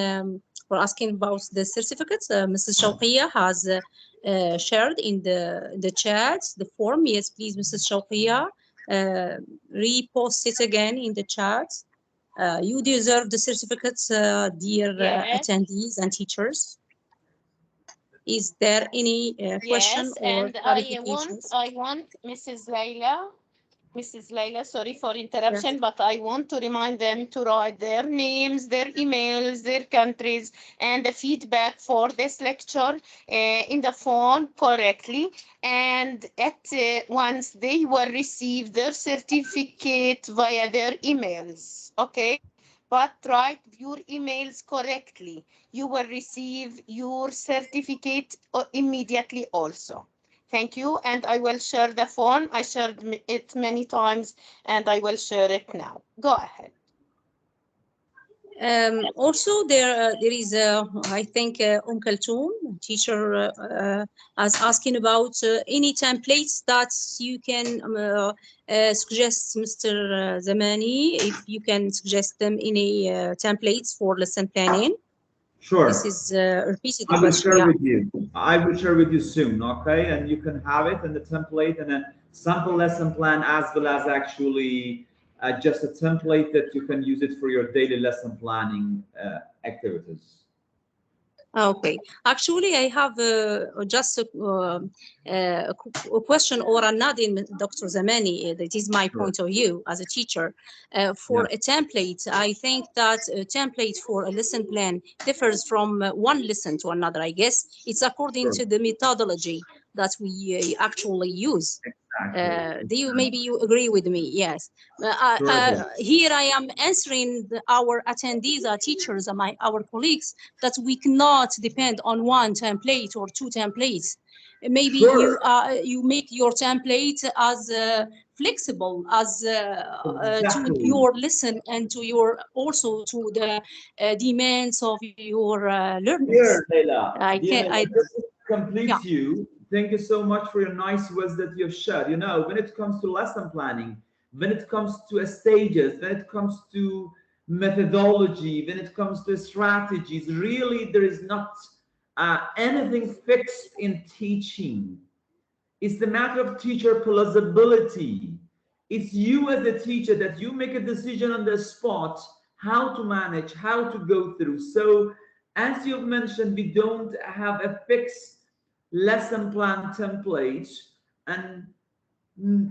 or asking about the certificates. Mrs. Shawqia has shared in the chat the form. Yes, please, Mrs. Shawqia, repost it again in the chat. You deserve the certificates, dear attendees and teachers. Is there any question or clarifications? I want Mrs. Laila, sorry for interruption, yes. But I want to remind them to write their names, their emails, their countries, and the feedback for this lecture in the phone correctly. And once they will receive their certificate via their emails, okay? But write your emails correctly. You will receive your certificate immediately also. Thank you, and I will share the phone. I shared it many times, and I will share it now. Go ahead. Also, there is, I think, Kulthum, teacher, is asking about any templates that you can suggest, Mr. Zamani, if you can suggest them any templates for lesson planning. Sure. This is repeated. I will share with you. I will share with you soon, okay? And you can have it in the template and a sample lesson plan, as well as actually just a template that you can use it for your daily lesson planning activities. Okay, actually, I have just a question or a nod in Dr. Zamani. That is my point of view as a teacher. For a template, I think that a template for a lesson plan differs from one lesson to another. I guess it's according to the methodology that we actually use. Maybe you agree with me? Yes. Here I am answering our attendees, our teachers, and our colleagues that we cannot depend on one template or two templates. Maybe you make your template as flexible as to your lesson and to your also to the demands of your learners. I complete you. Thank you so much for your nice words that you've shared. You know, when it comes to lesson planning, when it comes to stages, when it comes to methodology, when it comes to strategies, really there is not anything fixed in teaching. It's the matter of teacher plausibility. It's you as a teacher that you make a decision on the spot, how to manage, how to go through. So as you've mentioned, we don't have a fixed lesson plan template, and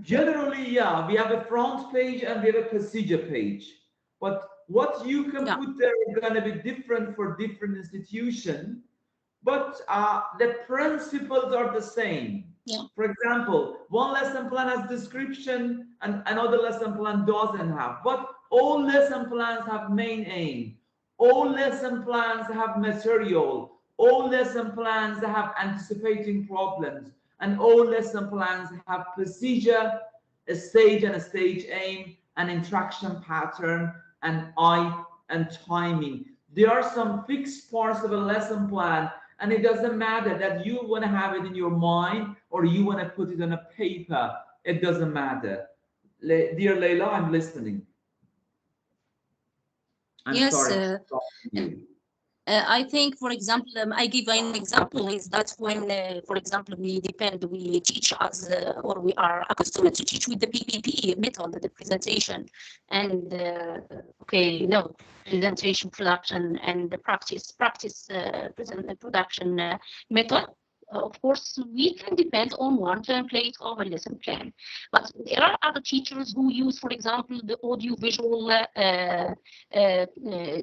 generally, we have a front page and we have a procedure page, but what you can put there is going to be different for different institutions, but the principles are the same. For example, one lesson plan has description and another lesson plan doesn't have, but all lesson plans have main aim, all lesson plans have material, all lesson plans have anticipating problems, and all lesson plans have procedure, a stage and a stage aim, an interaction pattern, and timing. There are some fixed parts of a lesson plan, and it doesn't matter that you want to have it in your mind or you want to put it on a paper. It doesn't matter. Dear Laila, I'm listening. Yes, I think, for example, I give an example is that when, for example, we teach us or we are accustomed to teach with the PPP method, the presentation and presentation production and the practice production method. Of course, we can depend on one template of a lesson plan, but there are other teachers who use, for example, the audio-visual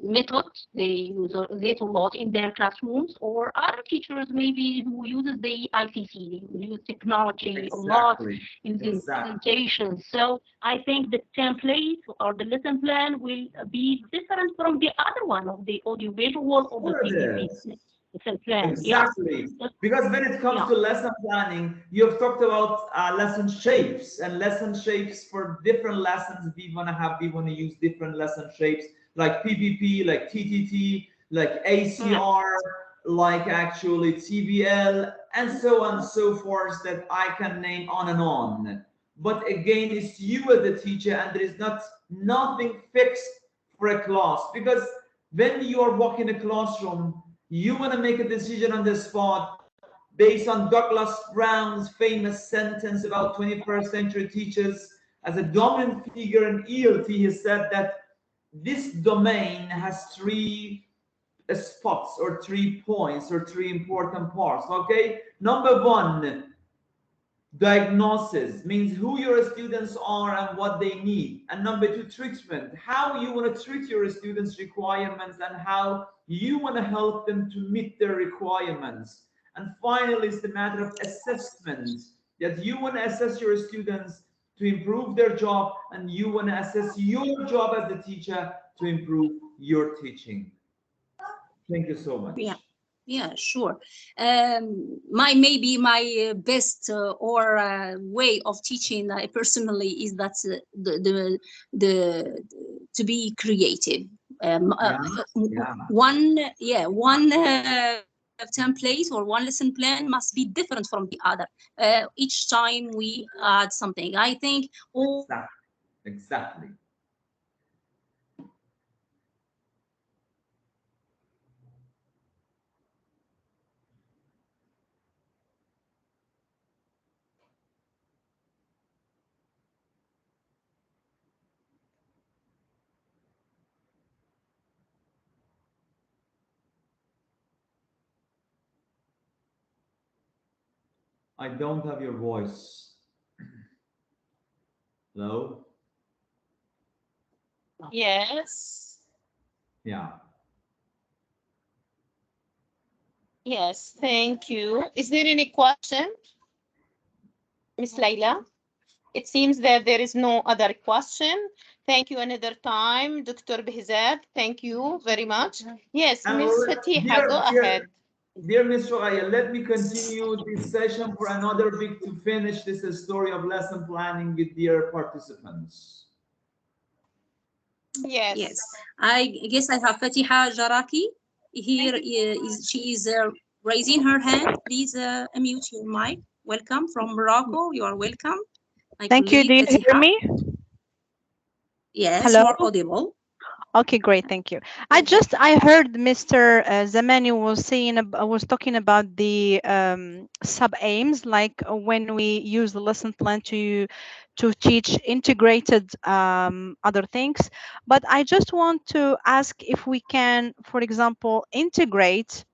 method. They use it a lot in their classrooms, or other teachers maybe who uses the ICC, they use technology a lot in the presentation. So I think the template or the lesson plan will be different from the other one of the audio-visual or the PPP. Exactly. Because when it comes to lesson planning, you've talked about lesson shapes, and lesson shapes for different lessons we want to use different lesson shapes like PPP, like TTT, like ACR, like actually TBL, and so on and so forth that I can name on and on. But again, it's you as the teacher, and there is nothing fixed for a class, because when you are walking a classroom, you want to make a decision on the spot based on Douglas Brown's famous sentence about 21st century teachers. As a dominant figure in ELT, he said that this domain has three spots or 3 points or 3 important parts. Okay, number one, diagnosis, means who your students are and what they need. And number 2, treatment, how you want to treat your students' requirements and how you want to help them to meet their requirements. And finally, it's the matter of assessment, that you want to assess your students to improve their job, and you want to assess your job as the teacher to improve your teaching. Thank you so much. Yeah, sure. Maybe my best or way of teaching personally is that to be creative. One template or one lesson plan must be different from the other. Each time we add something, I think. Exactly. I don't have your voice. Hello? Yes. Yeah. Yes, thank you. Is there any question, Miss Laila? It seems that there is no other question. Thank you another time, Dr. Behzad. Thank you very much. Yes, Miss Fatiha, go ahead. Dear Ms. Shawqia, let me continue this session for another week to finish this story of lesson planning with dear participants. Yes. I guess I have Fatiha Jaraki. Here she is raising her hand. Please unmute your mic. Welcome from Morocco. You are welcome. Thank you. Do you hear me? Yes, hello? You are audible. Okay, great. Thank you. I heard Mr. Zamani was talking about the sub aims, like when we use the lesson plan to teach integrated other things. But I just want to ask if we can, for example, integrate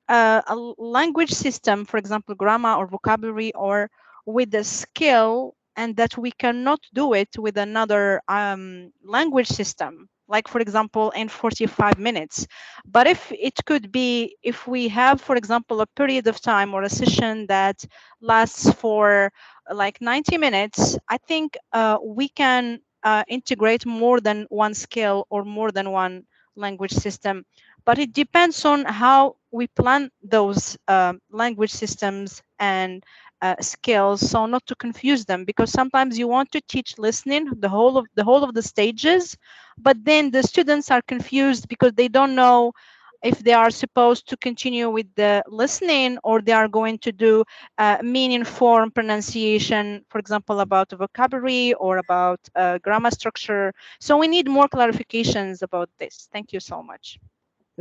a language system, for example, grammar or vocabulary, or with a skill, and that we cannot do it with another language system, like for example in 45 minutes. But if it could be, if we have, for example, a period of time or a session that lasts for like 90 minutes, I think we can integrate more than one skill or more than one language system. But it depends on how we plan those language systems and skills, so not to confuse them, because sometimes you want to teach listening the whole of the stages, but then the students are confused because they don't know if they are supposed to continue with the listening or they are going to do meaning form pronunciation, for example, about vocabulary or about grammar structure. So we need more clarifications about this. Thank you so much.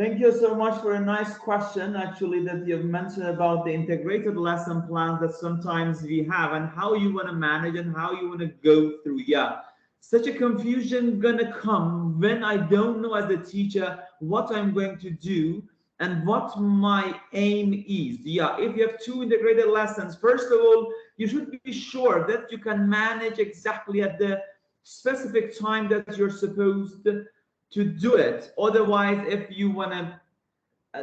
Thank you so much for a nice question, actually, that you've mentioned about the integrated lesson plans that sometimes we have and how you want to manage and how you want to go through. Yeah, such a confusion gonna come when I don't know as a teacher what I'm going to do and what my aim is. Yeah, if you have two integrated lessons, first of all, you should be sure that you can manage exactly at the specific time that you're supposed to do it. Otherwise, if you want to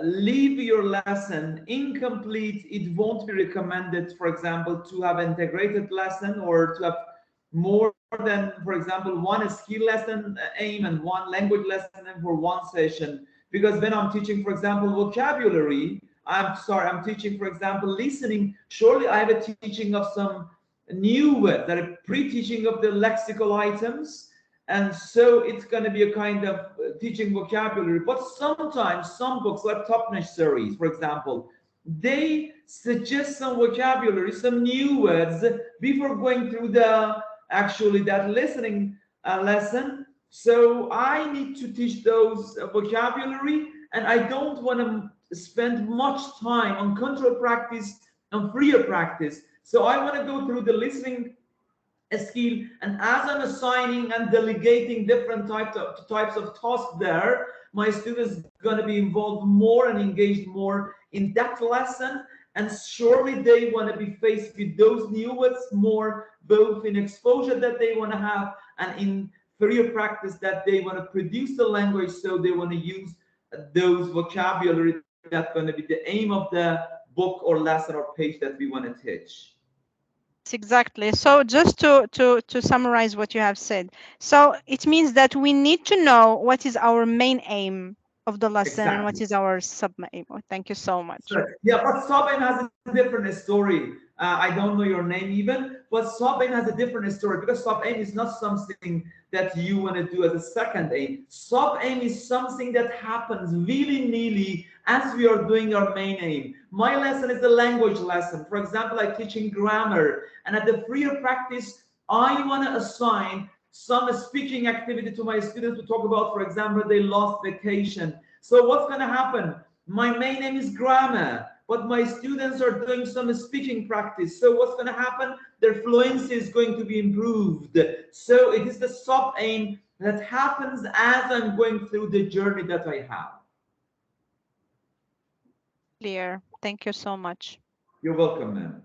leave your lesson incomplete, it won't be recommended, for example, to have integrated lesson or to have more than, for example, one skill lesson aim and one language lesson for one session. Because when I'm teaching, for example, vocabulary, I'm teaching, for example, listening, surely I have a teaching of some new words, that are pre-teaching of the lexical items, and so it's going to be a kind of teaching vocabulary. But sometimes some books like Top-Notch series, for example, they suggest some vocabulary, some new words before going through the actually that listening lesson. So I need to teach those vocabulary, and I don't want to spend much time on control practice and freer practice. So I want to go through the listening skill, and as I'm assigning and delegating different types of tasks there, my students going to be involved more and engaged more in that lesson, and surely they want to be faced with those new words more, both in exposure that they want to have and in freer practice that they want to produce the language, so they want to use those vocabulary. That's going to be the aim of the book or lesson or page that we want to teach. Exactly. So just to summarize what you have said, so it means that we need to know what is our main aim of the lesson. Exactly. And what is our sub aim. Oh, thank you so much. Yeah, but sub aim has a different story. I don't know your name even, but sub aim has a different story, because sub aim is not something that you want to do as a second aim. Sub aim is something that happens willy-nilly as we are doing our main aim. My lesson is a language lesson. For example, I'm teaching grammar, and at the freer practice, I want to assign some speaking activity to my students to talk about, for example, they lost vacation. So what's going to happen? My main aim is grammar, but my students are doing some speaking practice. So what's going to happen? Their fluency is going to be improved. So it is the sub aim that happens as I'm going through the journey that I have. Clear. Thank you so much. You're welcome, ma'am.